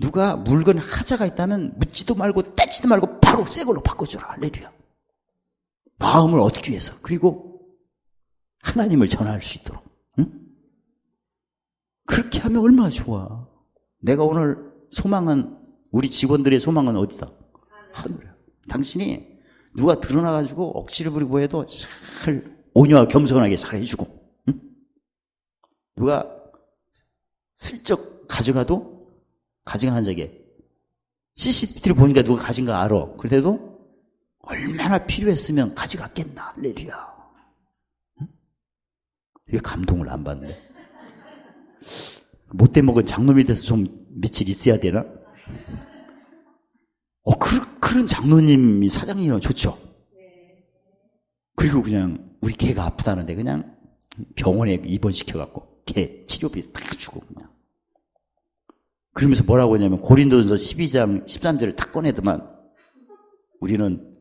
누가 물건 하자가 있다면 묻지도 말고 떼지도 말고 바로 새 걸로 바꿔주라. 할렐루야. 마음을 얻기 위해서. 그리고 하나님을 전할 수 있도록. 응? 그렇게 하면 얼마나 좋아. 내가 오늘 소망은 우리 직원들의 소망은 어디다? 하늘이야. 당신이 누가 드러나가지고 억지를 부리고 해도 잘 온유하고 겸손하게 잘 해주고, 응? 누가 슬쩍 가져가도 가져가는 적에 CCTV를 보니까 누가 가진 거 알아. 그래도 얼마나 필요했으면 가져갔겠나. 할렐루야. 응? 왜 감동을 안 받네? 못돼 먹은 장로 밑에서 좀 며칠 있어야 되나? 그런 장로님이 사장님은 좋죠. 그리고 그냥 우리 개가 아프다는데 그냥 병원에 입원시켜갖고 개 치료비 딱 주고 그냥. 그러면서 뭐라고 하냐면 고린도전서 12장 13절을 딱 꺼내더만 우리는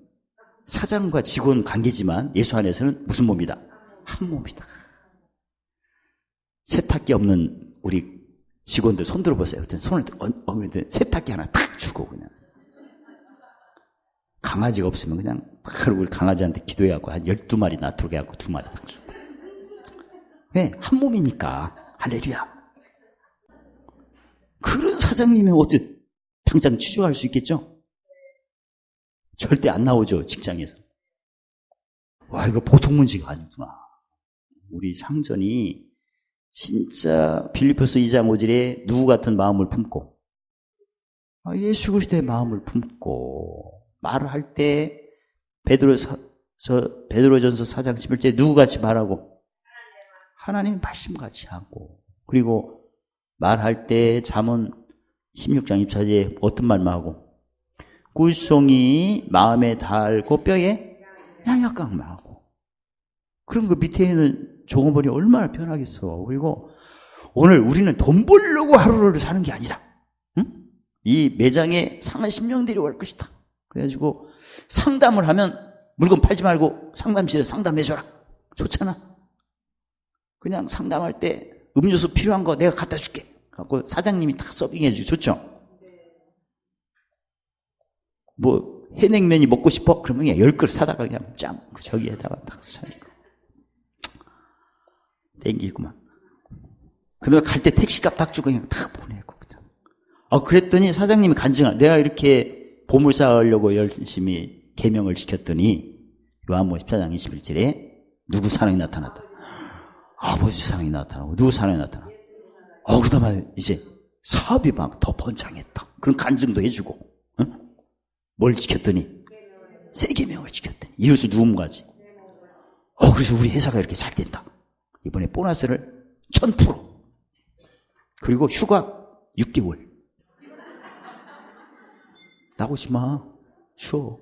사장과 직원 관계지만 예수 안에서는 무슨 몸이다? 한 몸이다. 세탁기 없는 우리 직원들 손 들어보세요. 손을 세탁기 하나 탁 주고 그냥. 강아지가 없으면 그냥 바로 우리 강아지한테 기도해갖고 한 12마리 놔두게 해갖고 2마리 딱 주고. 왜? 한 몸이니까. 할렐루야. 그런 사장님이 어떻게 당장 취직할 수 있겠죠? 절대 안 나오죠, 직장에서. 와, 이거 보통 문제가 아니구나. 우리 상전이 진짜 빌립보서 2장 5절에 누구 같은 마음을 품고 예수 그리스도의 마음을 품고 말을 할 때 베드로전서 4장 11절에 누구같이 말하고 하나님 말씀같이 하고 그리고 말할 때 잠언 16장 24절에 어떤 말만 하고 꿀송이 마음에 닿고 뼈에 양약강만 하고 그럼 그 밑에 있는 종업원이 얼마나 편하겠어. 그리고 오늘 우리는 돈 벌려고 하루를 사는 게 아니다. 응? 이 매장에 상한 심령들이 올 것이다. 그래가지고 상담을 하면 물건 팔지 말고 상담실에 상담해줘라. 좋잖아. 그냥 상담할 때 음료수 필요한 거 내가 갖다 줄게. 갖고 사장님이 다 서빙해주고 좋죠. 뭐 해냉면이 먹고 싶어? 그러면 그냥 10그릇 사다가 그냥 짱 저기에다가 딱 사니까 땡기구만. 그다음에 갈 때 택시값 딱 주고 그냥 딱 보내고 그냥. 그랬더니 사장님이 간증을 내가 이렇게 보물 쌓으려고 열심히 계명을 지켰더니 요한복음 14장 21절에 누구 사랑이 나타났다. 아버지 사랑이 나타나고 누구 사랑이 나타나. 그러다가 이제 사업이 막 더 번창했다. 그런 간증도 해주고. 응? 뭘 지켰더니 새 계명을 지켰더니 이웃을 누군가지. 그래서 우리 회사가 이렇게 잘 된다. 이번에 보너스를 1000% 그리고 휴가 6개월. 나오지 마. 쉬어.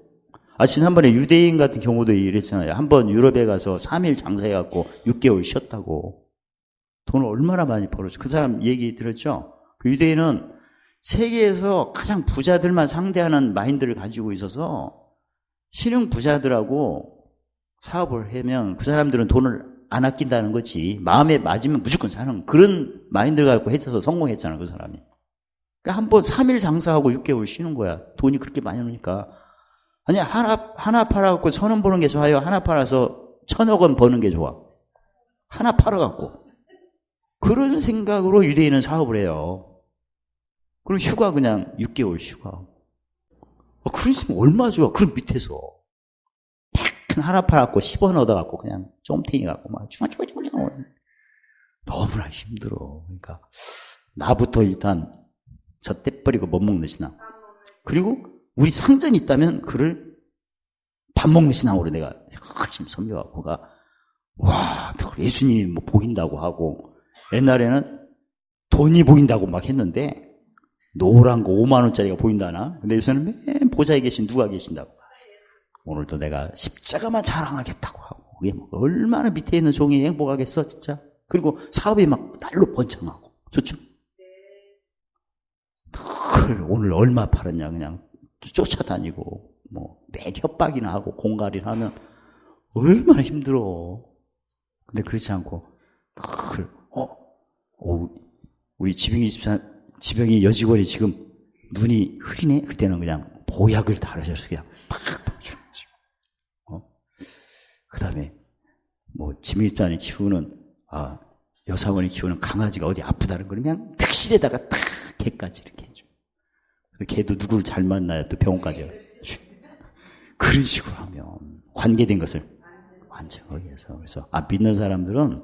지난번에 유대인 같은 경우도 이랬잖아요. 한번 유럽에 가서 3일 장사해갖고 6개월 쉬었다고. 돈을 얼마나 많이 벌었어. 그 사람 얘기 들었죠? 그 유대인은 세계에서 가장 부자들만 상대하는 마인드를 가지고 있어서 신흥 부자들하고 사업을 하면 그 사람들은 돈을 안 아낀다는 거지. 마음에 맞으면 무조건 사는 그런 마인드를 갖고 했어서 성공했잖아, 그 사람이. 그러니까 한 번 3일 장사하고 6개월 쉬는 거야. 돈이 그렇게 많이 오니까. 아니, 하나 팔아갖고 1,000원 버는 게 좋아요? 하나 팔아서 1,000억 원 버는 게 좋아? 하나 팔아갖고. 그런 생각으로 유대인은 사업을 해요. 그럼 휴가 그냥 6개월 휴가. 그러시면 얼마나 좋아. 그럼 밑에서. 팩 하나 팔아갖고 10원 얻어갖고 그냥 쫌탱이 갖고 막 중얼중얼 너무나 힘들어. 그러니까 나부터 일단 저 떼버리고 못 먹는 신앙. 그리고 우리 상전이 있다면 그를 밥 먹는 신앙으로 내가 열심히 섬겨갖고 와, 예수님이 뭐 보인다고 하고, 옛날에는 돈이 보인다고 막 했는데, 노란 거 5만원짜리가 보인다나? 근데 요새는 맨 보좌에 계신 누가 계신다고. 오늘도 내가 십자가만 자랑하겠다고 하고, 그게 뭐 얼마나 밑에 있는 종이 행복하겠어, 진짜. 그리고 사업이 막 날로 번창하고, 좋죠? 오늘 얼마 팔았냐, 그냥 쫓아다니고, 뭐, 매일 협박이나 하고, 공갈이나 하면, 얼마나 힘들어. 근데 그렇지 않고, 우리 지병이 여직원이 지금 눈이 흐리네? 그때는 그냥 보약을 달아줘서 그냥 팍팍 주는 거지. 그 다음에, 뭐, 지병이 집사람이 키우는, 여사원이 키우는 강아지가 어디 아프다는 걸 그냥 득실에다가 탁 개까지 이렇게 해줘. 개도 누구를 잘 만나야 또 병원까지 해줘. 그런 식으로 하면, 관계된 것을 완전하게 해서. 그래서, 믿는 사람들은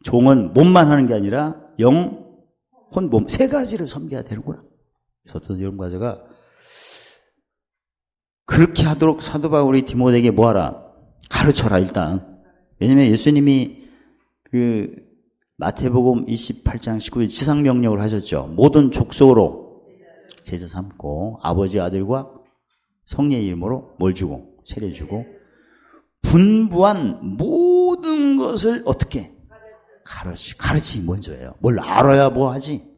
종은 몸만 하는 게 아니라 영, 혼, 몸, 세 가지를 섬겨야 되는구나. 그래서 어떤 여러분 과제가 그렇게 하도록 사도 바울이 디모데에게 뭐하라? 가르쳐라, 일단. 왜냐면 예수님이 마태복음 28장 19절 지상명령을 하셨죠. 모든 족속으로 제자 삼고 아버지 아들과 성령의 이름으로 뭘 주고? 세례 주고 분부한 모든 것을 어떻게? 가르침이 먼저예요. 뭘 알아야 뭐 하지?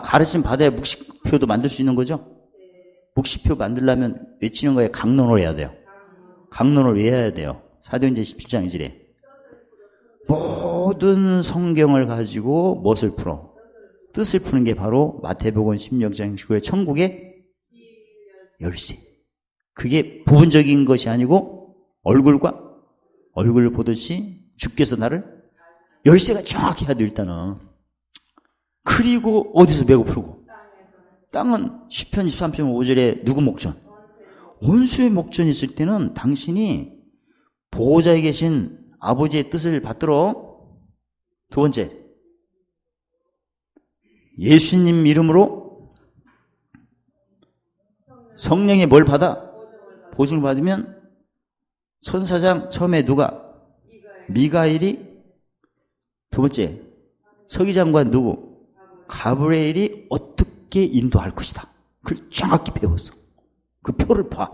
가르침 받아야 묵시표도 만들 수 있는 거죠? 묵시표 만들려면 외치는 거에 강론을 해야 돼요. 강론을 외워야 돼요. 사도행전 17장 2절에. 모든 성경을 가지고 무엇을 풀어? 뜻을 푸는 게 바로 마태복음 16장 19절 천국의 열쇠. 그게 부분적인 것이 아니고 얼굴을 보듯이 주께서 나를 열쇠가 정확히 해야 돼, 일단은. 그리고 어디서 메고 풀고? 땅은 시편 23편 5절에 누구 목전? 원수의 목전이 있을 때는 당신이 보호자에 계신 아버지의 뜻을 받들어. 두 번째, 예수님 이름으로 성령의 뭘 받아? 보증을 받으면 천사장 처음에 누가? 미가엘이. 두 번째, 서기장관 누구? 가브리엘이 어떻게 인도할 것이다. 그걸 정확히 배웠어. 그 표를 봐.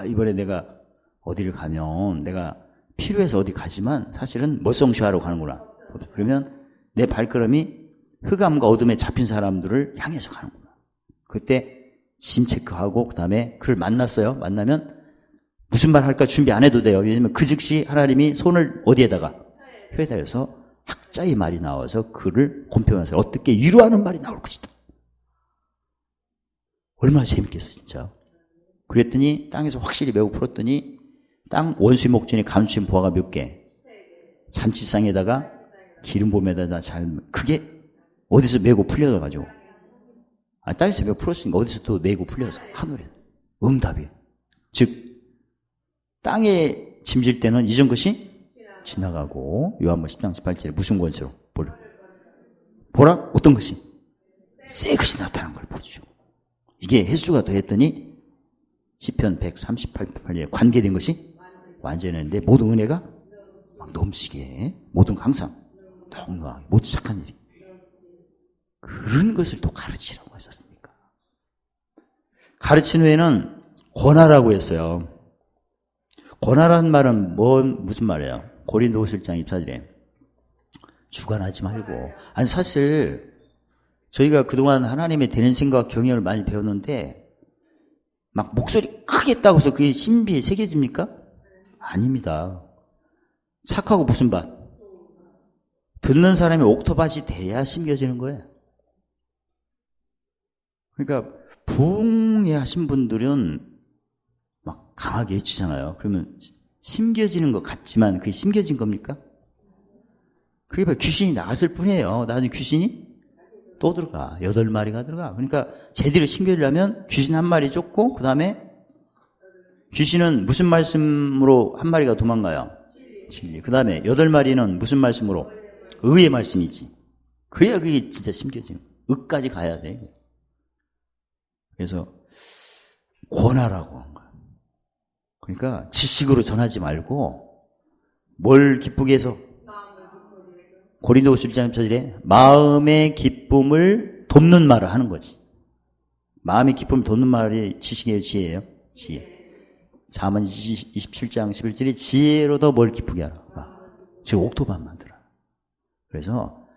이번에 내가 어디를 가면 내가 필요해서 어디 가지만 사실은 멋성쇼하러 가는구나. 그러면 내 발걸음이 흑암과 어둠에 잡힌 사람들을 향해서 가는구나. 그때 짐 체크하고 그 다음에 그를 만났어요. 만나면 무슨 말 할까 준비 안 해도 돼요. 왜냐면 그 즉시 하나님이 손을 어디에다가? 혀에다 해서 학자의 말이 나와서 그를 공표하면서 어떻게 위로하는 말이 나올 것이다. 얼마나 재밌겠어 진짜. 그랬더니 땅에서 확실히 메고 풀었더니 땅 원수의 목전에 감추인 보화가 몇 개? 잔치상에다가 기름봄에다가 그게 어디서 메고 풀려가지고. 땅에서 메고 풀었으니까 어디서 또 메고 풀려서 하늘에. 응답이에요. 즉 땅에 짐질 때는 이전 것이 지나가고 요한복음 10장 18절에 무슨 권세로? 보라? 어떤 것이? 새 것이 나타난 걸 보죠. 이게 횟수가 더했더니 시편 138편에 관계된 것이 완전했는데 모든 은혜가 막 넘치게 모든 항상 동등하게 모두 착한 일이 그런 것을 또 가르치라고 하셨으니까. 가르친 후에는 권하라고 했어요. 권하라는 말은 무슨 말이에요? 고린도후서 1장 24절에 주관하지 말고. 사실 저희가 그동안 하나님의 되는 생각 경영을 많이 배웠는데 막 목소리 크게 했다고 해서 그게 신비에 새겨집니까? 아닙니다. 착하고 무슨 밭? 듣는 사람이 옥토밭이 돼야 심겨지는 거예요. 그러니까 부흥회 하신 분들은 막 강하게 해치잖아요. 그러면 심겨지는 것 같지만 그게 심겨진 겁니까? 그게 바로 귀신이 나갔을 뿐이에요. 나중에 귀신이 또 들어가. 8마리가 들어가. 그러니까 제대로 심겨지려면 귀신 한 마리 쫓고 그 다음에 귀신은 무슨 말씀으로 한 마리가 도망가요? 진리. 그 다음에 8마리는 무슨 말씀으로? 의의 말씀이지. 그래야 그게 진짜 심겨지는 거예요. 의까지 가야 돼. 그래서 권하라고 한 거야. 그러니까 지식으로 전하지 말고 뭘 기쁘게 해서 고린도후서 1장 14절에 마음의 기쁨을 돕는 말을 하는 거지. 마음의 기쁨을 돕는 말이 지식이에요, 지혜예요? 지혜. 잠언 27장 11절에 지혜로도 뭘 기쁘게 하라. 지금 옥토반 만들어. 그래서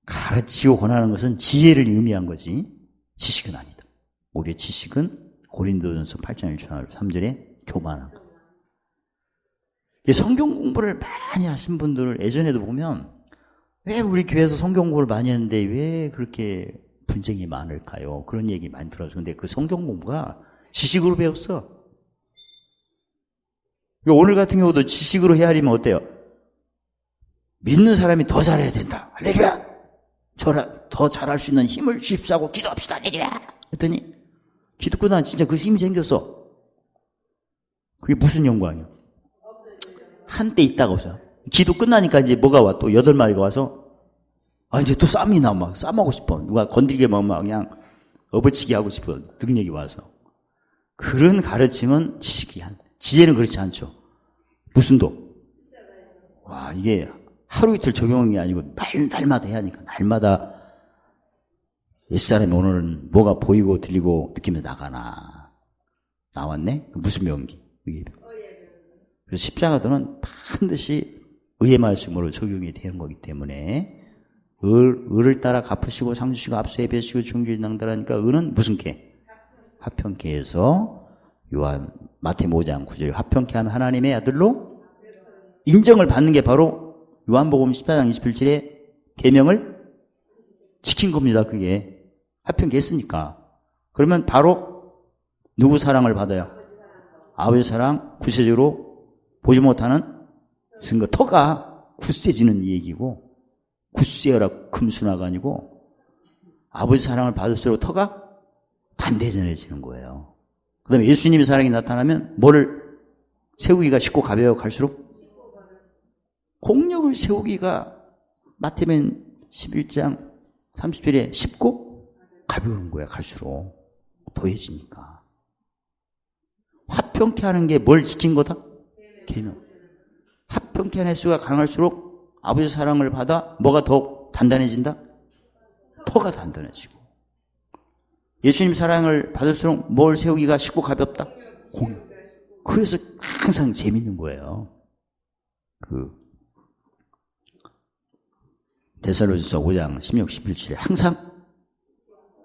가르치고 권하는 것은 지혜를 의미한 거지 지식은 아니다. 우리의 지식은 고린도전서 8장 1절 3절에 교만한 것. 성경 공부를 많이 하신 분들을 예전에도 보면 왜 우리 교회에서 성경 공부를 많이 했는데 왜 그렇게 분쟁이 많을까요? 그런 얘기 많이 들어서. 근데 그 성경 공부가 지식으로 배웠어. 오늘 같은 경우도 지식으로 헤아리면 어때요? 믿는 사람이 더 잘해야 된다. 할렐루야! 더 잘할 수 있는 힘을 주십사고 기도합시다. 할렐루야! 했더니 기도 끝나면 진짜 그 힘이 생겼어. 그게 무슨 영광이야? 한때 있다가 없어요. 기도 끝나니까 이제 뭐가 와? 또 8마리가 와서 이제 또 쌈이 나. 막 쌈하고 싶어. 누가 건드리게 막 그냥 업어치기 하고 싶어. 능력이 와서. 그런 가르침은 지식이야. 지혜는 그렇지 않죠. 무슨 도? 와, 이게 하루 이틀 적용한 게 아니고 날마다 해야 하니까 날마다 옛사람이 오늘은 뭐가 보이고 들리고 느끼며 나가나. 나왔네? 무슨 명기? 그래서 십자가도는 반드시 의의 말씀으로 적용이 되는 거기 때문에 을을 따라 갚으시고 상주시고 앞서에 배시고 중주에 낭달하니까 을은 무슨 개? 화평케에서 요한 마태복음 5장 9절 화평케 하면 하나님의 아들로 인정을 받는 게 바로 요한복음 14장 21절에 계명을 지킨 겁니다. 그게 화평케 했으니까. 그러면 바로 누구 사랑을 받아요? 아버지 사랑, 구체적으로 보지 못하는 증거. 터가 굳세지는 이 얘기고, 굳세어라 금순화가 아니고 아버지 사랑을 받을수록 터가 단단해지는 거예요. 그 다음에 예수님의 사랑이 나타나면 뭐를 세우기가 쉽고 가벼워 갈수록 공력을 세우기가 마태복음 11장 30절에 쉽고 가벼운 거야. 갈수록 더해지니까. 화평케 하는 게 뭘 지킨 거다? 계명. 화평케 하는 횟수가 강할수록 아버지 사랑을 받아 뭐가 더욱 단단해진다? 터가 단단해지고. 예수님 사랑을 받을수록 뭘 세우기가 쉽고 가볍다? 공유. 그래서 항상 재밌는 거예요. 데살로니가서 5장 16, 17절에 항상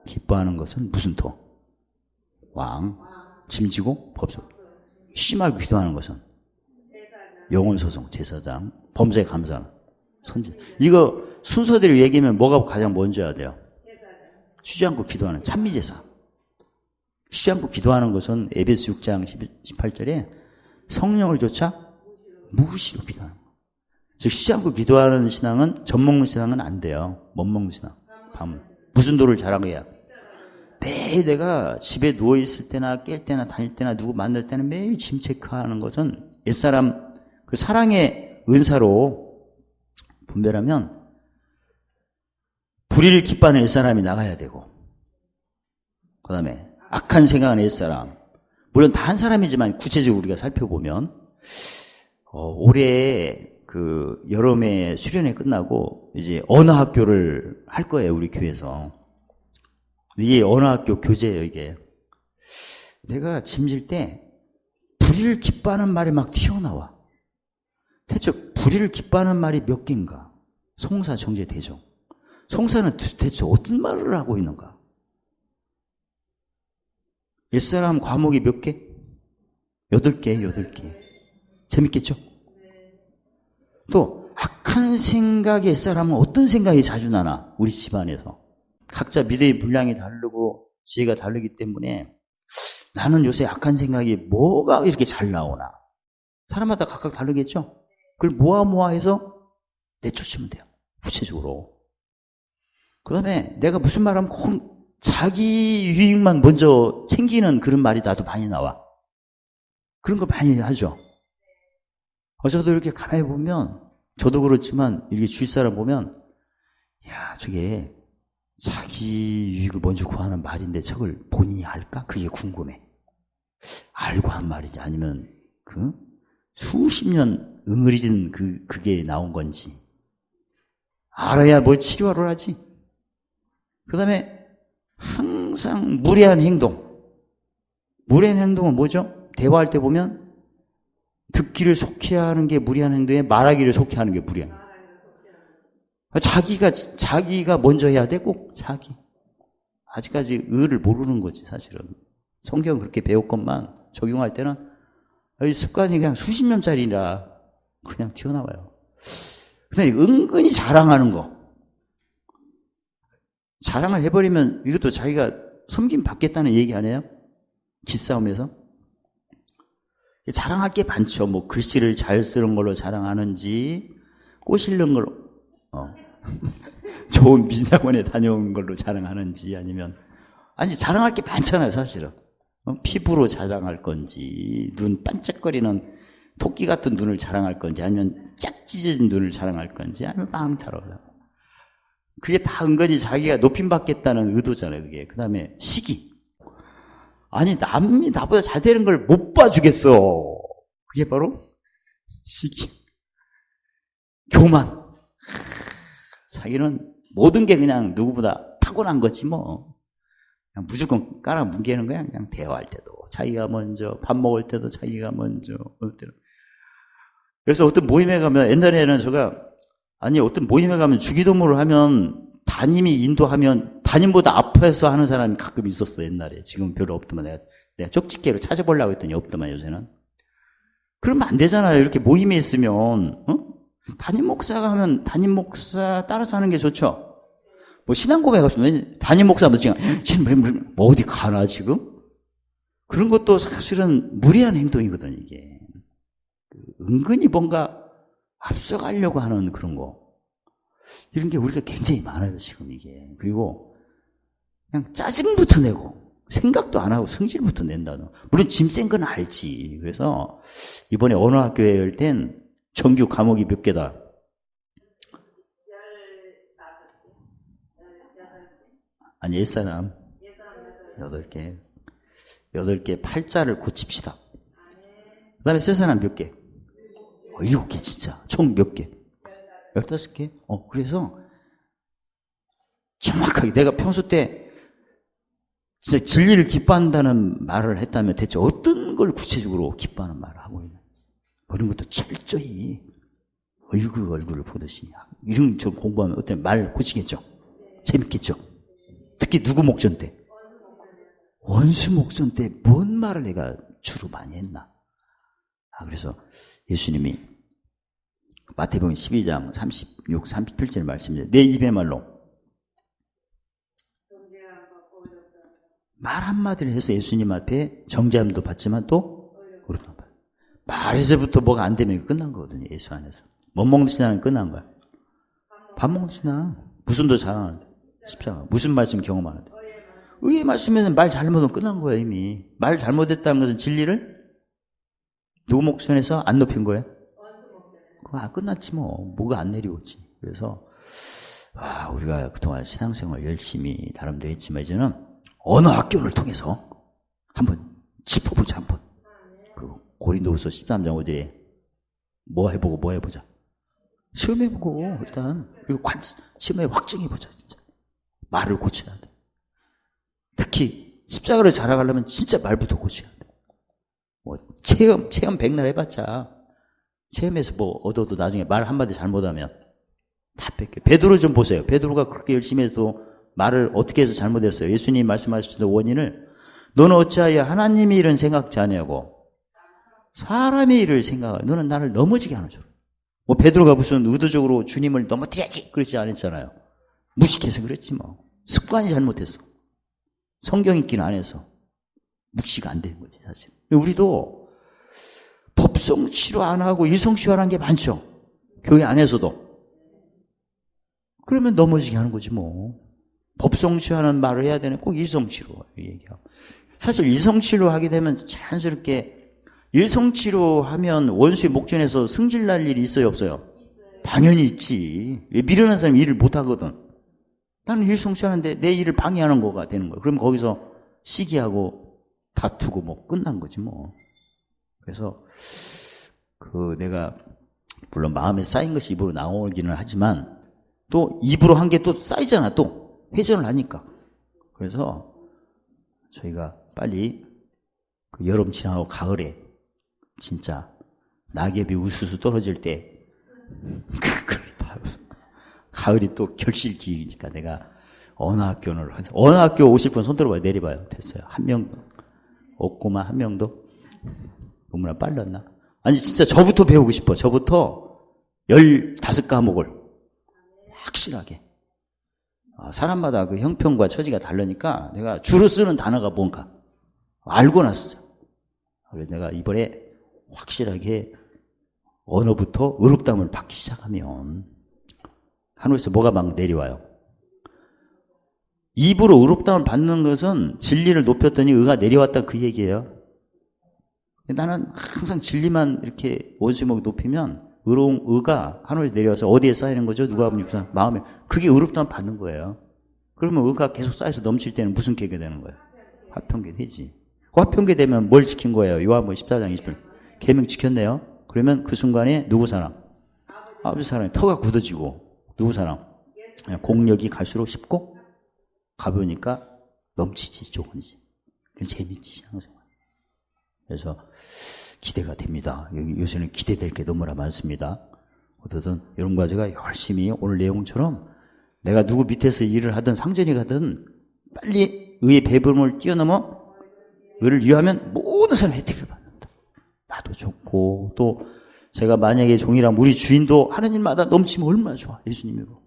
기뻐하는 것은 무슨 토? 왕, 짐지고 법소. 쉬지 말고 기도하는 것은 영혼소송, 제사장, 범사에 감사하는 선지. 이거 순서대로 얘기하면 뭐가 가장 먼저 해야 돼요? 쉬지 않고 기도하는 찬미제사. 쉬지 않고 기도하는 것은 에베소 6장 18절에 성령을 조차 무시로 기도하는 거예요. 즉 쉬지 않고 기도하는 신앙은 젖 먹는 신앙은 안 돼요. 못 먹는 신앙. 밤. 무슨 도를 잘하게야? 매일 내가 집에 누워있을 때나 깰 때나 다닐 때나 누구 만날 때는 매일 짐 체크하는 것은 옛사람 그 사랑의 은사로 분별하면 불의를 기뻐하는 옛사람이 나가야 되고, 그 다음에 악한 생각하는 옛사람, 물론 다 한 사람이지만 구체적으로 우리가 살펴보면 올해 그 여름에 수련회 끝나고 이제 언어학교를 할 거예요. 우리 교회에서. 이게 언어학교 교재예요. 이게 내가 짐질 때 불의를 기뻐하는 말이 막 튀어나와. 대체 불의를 기뻐하는 말이 몇 개인가? 송사, 정제, 대종. 송사는 대체 어떤 말을 하고 있는가? 옛사람 과목이 몇 개? 8개. 재밌겠죠? 또 악한 생각의 옛사람은 어떤 생각이 자주 나나? 우리 집안에서. 각자 믿음의 분량이 다르고 지혜가 다르기 때문에 나는 요새 악한 생각이 뭐가 이렇게 잘 나오나? 사람마다 각각 다르겠죠? 그걸 모아해서 내쫓으면 돼요. 구체적으로. 그 다음에 내가 무슨 말하면 꼭 자기 유익만 먼저 챙기는 그런 말이 나도 많이 나와. 그런 걸 많이 하죠. 저도 이렇게 가만히 보면, 저도 그렇지만 이렇게 주위 사람 보면, 야, 저게 자기 유익을 먼저 구하는 말인데 저걸 본인이 알까? 그게 궁금해. 알고 한 말인지 아니면 그 수십 년 응어리진 그게 나온 건지 알아야 뭘 치료를 하지. 그 다음에 항상 무례한 행동. 무례한 행동은 뭐죠? 대화할 때 보면 듣기를 속히 하는 게 무례한 행동에 말하기를 속히 하는 게 무례한 행동. 자기가 먼저 해야 돼, 꼭 자기. 아직까지 의를 모르는 거지, 사실은. 성경 그렇게 배웠건만 적용할 때는 이 습관이 그냥 수십 년짜리라 그냥 튀어나와요. 근데 은근히 자랑하는 거. 자랑을 해버리면 이것도 자기가 섬김 받겠다는 얘기 아니에요? 기싸움에서. 자랑할 게 많죠. 뭐 글씨를 잘 쓰는 걸로 자랑하는지, 꽃 읽는 걸로, 좋은 미술학원에 다녀온 걸로 자랑하는지, 아니 자랑할 게 많잖아요, 사실은. 피부로 자랑할 건지, 눈 반짝거리는 토끼 같은 눈을 자랑할 건지, 아니면 짝 찢어진 눈을 자랑할 건지, 아니면 마음 타러. 그게 다 은근히 자기가 높임받겠다는 의도잖아요, 그게. 그 다음에 시기. 아니, 남이 나보다 잘 되는 걸 못 봐주겠어. 그게 바로 시기. 교만. 자기는 모든 게 그냥 누구보다 타고난 거지, 뭐. 그냥 무조건 깔아 뭉개는 거야, 그냥 대화할 때도. 자기가 먼저, 밥 먹을 때도 자기가 먼저, 어떨 때는. 그래서 어떤 모임에 가면, 옛날에는 어떤 모임에 가면 주기도문을 하면, 담임이 인도하면, 담임보다 앞에서 하는 사람이 가끔 있었어, 옛날에. 지금 별로 없더만. 내가 쪽집게로 찾아보려고 했더니 없더만, 요새는. 그러면 안 되잖아요. 이렇게 모임에 있으면, 담임 목사가 하면 담임 목사 따라서 하는 게 좋죠. 뭐 신앙 고백 없으면 담임 목사 지금 뭐 어디 가나 지금? 그런 것도 사실은 무례한 행동이거든, 이게. 은근히 뭔가 앞서가려고 하는 그런 거. 이런 게 우리가 굉장히 많아요, 지금 이게. 그리고 그냥 짜증부터 내고 생각도 안 하고 성질부터 낸다는. 물론 짐 센 건 알지. 그래서 이번에 언어학교에 열 땐 정규 과목이 몇 개다? 아니, 옛사람 8개. 8개 8자를 고칩시다. 그 다음에 새 사람 몇 개? 7개 진짜. 총 몇 개? 15개? 그래서 정확하게 내가 평소 때 진짜 진리를 기뻐한다는 말을 했다면 대체 어떤 걸 구체적으로 기뻐하는 말을 하고 있는지. 이런 것도 철저히 얼굴을 보듯이. 이런 저 공부하면 어떤 말 고치겠죠? 재밌겠죠? 특히 누구 목전 때? 원수 목전 때 뭔 말을 내가 주로 많이 했나? 그래서 예수님이 마태복음 12장 36, 37절 말씀입니다. 내 입의 말로 말 한마디를 해서 예수님 앞에 정죄함도 받지만 또 어렵다. 말에서부터 뭐가 안 되면 끝난 거거든요. 예수 안에서. 못 먹는 신앙은 끝난 거야. 밥 먹는 신앙. 무슨도 잘하는데. 십자가. 무슨 말씀 경험하는데. 의의 말씀에는 말 잘못은 끝난 거야, 이미. 말 잘못했다는 것은 진리를 누구 목전에서 안 높인 거야? 그거 끝났지 뭐. 뭐가 안 내려오지. 그래서 우리가 그동안 신앙생활 열심히 나름대로 했지만 이제는 언어학교를 통해서 한번 짚어보자, 한번. 그 고린도후서 13장 5절에 뭐 해보자. 시험해보고 일단. 그리고 시험에 확정해보자, 진짜. 말을 고쳐야 돼. 특히 십자가를 자랑하려면 진짜 말부터 고쳐야 돼. 뭐 체험 백날 해봤자 체험에서 뭐 얻어도 나중에 말 한마디 잘못하면 다 뺏겨. 베드로 좀 보세요. 베드로가 그렇게 열심히 해도 말을 어떻게 해서 잘못했어요? 예수님이 말씀하셨던 원인을 너는 어찌하여 하나님의 일은 생각지 않냐고 사람의 일을 생각하여 너는 나를 넘어지게 하는 줄. 뭐 베드로가 무슨 의도적으로 주님을 넘어뜨려야지 그러지 않았잖아요. 무식해서 그랬지 뭐. 습관이 잘못했어. 성경 읽기는 안 해서 묵시가 안 되는 거지 사실. 우리도 법성치료 안 하고 일성치료하는 게 많죠. 교회 안에서도. 그러면 넘어지게 하는 거지 뭐. 법성치료하는 말을 해야 되는 꼭 일성치료 얘기하고. 사실 일성치료 하게 되면 자연스럽게 일성치료하면 원수의 목전에서 승질 날 일이 있어요 없어요? 당연히 있지. 왜 미련한 사람이 일을 못하거든. 나는 일 성취하는데 내 일을 방해하는 거가 되는 거예요. 그럼 거기서 시기하고 다투고 뭐 끝난 거지 뭐. 그래서 내가 물론 마음에 쌓인 것이 입으로 나오기는 하지만 또 입으로 한 게 또 쌓이잖아. 또 회전을 하니까. 그래서 저희가 빨리 여름 지나고 가을에 진짜 낙엽이 우수수 떨어질 때 그걸 바로 가을이 또 결실기니까 내가 어느 학교 오실 분 손 들어봐요. 내려봐요. 됐어요. 한 명도 없구만. 한 명도. 너무나 빨랐나? 아니 진짜 저부터 배우고 싶어. 저부터 15과목을 확실하게. 사람마다 그 형편과 처지가 다르니까 내가 주로 쓰는 단어가 뭔가 알고 났어. 그래서 내가 이번에 확실하게 언어부터 의롭다함을 받기 시작하면 하늘에서 뭐가 막 내려와요. 입으로 의롭다함을 받는 것은 진리를 높였더니 의가 내려왔다 그 얘기예요. 나는 항상 진리만 이렇게 원수목이 높이면 의로운 의가 하늘에 내려와서 어디에 쌓이는 거죠? 누가 보면 육상 마음에. 그게 의롭다함을 받는 거예요. 그러면 의가 계속 쌓여서 넘칠 때는 무슨 계가 되는 거예요? 화평계 되지. 화평계 되면 뭘 지킨 거예요? 요한복음 14장 20절. 계명 지켰네요. 그러면 그 순간에 누구 사랑? 아버지 사랑이 터가 굳어지고 누구 사랑? 공력이 갈수록 쉽고 가벼우니까 넘치지 조금이지. 재밌지 신앙생활. 그래서 기대가 됩니다. 요새는 기대될 게 너무나 많습니다. 어쨌든 여러분과 제가 열심히 오늘 내용처럼 내가 누구 밑에서 일을 하든 상전이 가든 빨리 의의 배부름을 뛰어넘어 의를 위하면 모든 사람이 혜택을 받는다. 나도 좋고 또 제가 만약에 종이랑 우리 주인도 하는 일마다 넘치면 얼마나 좋아. 예수님이고.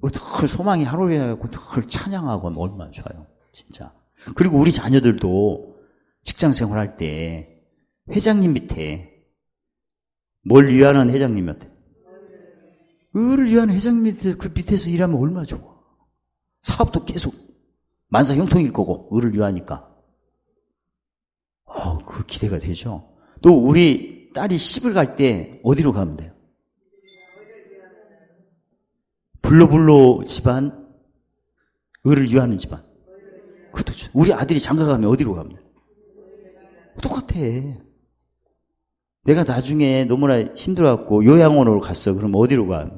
늘 소망이 하루에 하고 늘 찬양하고 하면 얼마나 좋아요. 진짜. 그리고 우리 자녀들도 직장 생활할 때 회장님 밑에 뭘 위하는 회장님 밑에 의를 위하는 회장님 밑에 그 밑에서 일하면 얼마나 좋아. 사업도 계속 만사 형통일 거고 의를 위하니까. 그 기대가 되죠. 또 우리 딸이 시집을 갈 때 어디로 가면 돼요? 불로불로 집안, 의를 위하는 집안. 그것도 우리 아들이 장가 가면 어디로 가면 돼요? 똑같아. 내가 나중에 너무나 힘들어갖고 요양원으로 갔어. 그럼 어디로 가?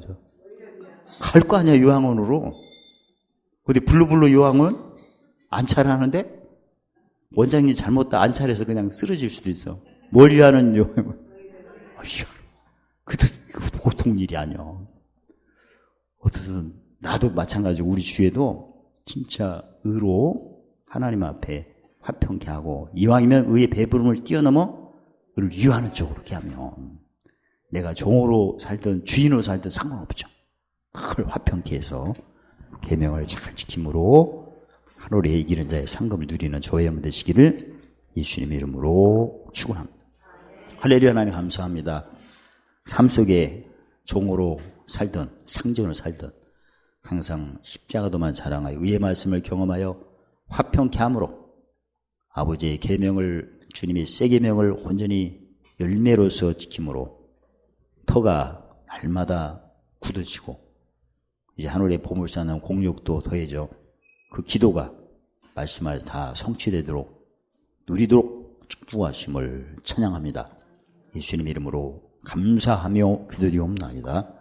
갈 거 아니야, 요양원으로. 어디 불로불로 요양원? 안찰하는데? 원장님 잘못 안찰해서 그냥 쓰러질 수도 있어. 뭘 위하는 요양원? 그것도 보통 일이 아니야. 어쨌든 나도 마찬가지고 우리 주위에도 진짜 의로 하나님 앞에 화평케 하고 이왕이면 의의 배부름을 뛰어넘어 의를 위하는 쪽으로 이렇게 하면 내가 종으로 살든 주인으로 살든 상관없죠. 늘 화평케 해서 계명을 잘 지킴으로 하늘에 이기는 자의 상급을 누리는 저의 여러분 되시기를 예수님의 이름으로 축원합니다. 할렐루야. 하나님 감사합니다. 삶 속에 종으로 살든 상전으로 살든 항상 십자가도만 자랑하여 의의 말씀을 경험하여 화평케 함으로 아버지의 계명을 주님의 새 계명을 온전히 열매로서 지킴으로 터가 날마다 굳어지고 이제 하늘의 보물 쌓는 공력도 더해져 그 기도가 말씀을 다 성취되도록 누리도록 축복하심을 찬양합니다. 예수님 이름으로 감사하며 기도드리옵나이다.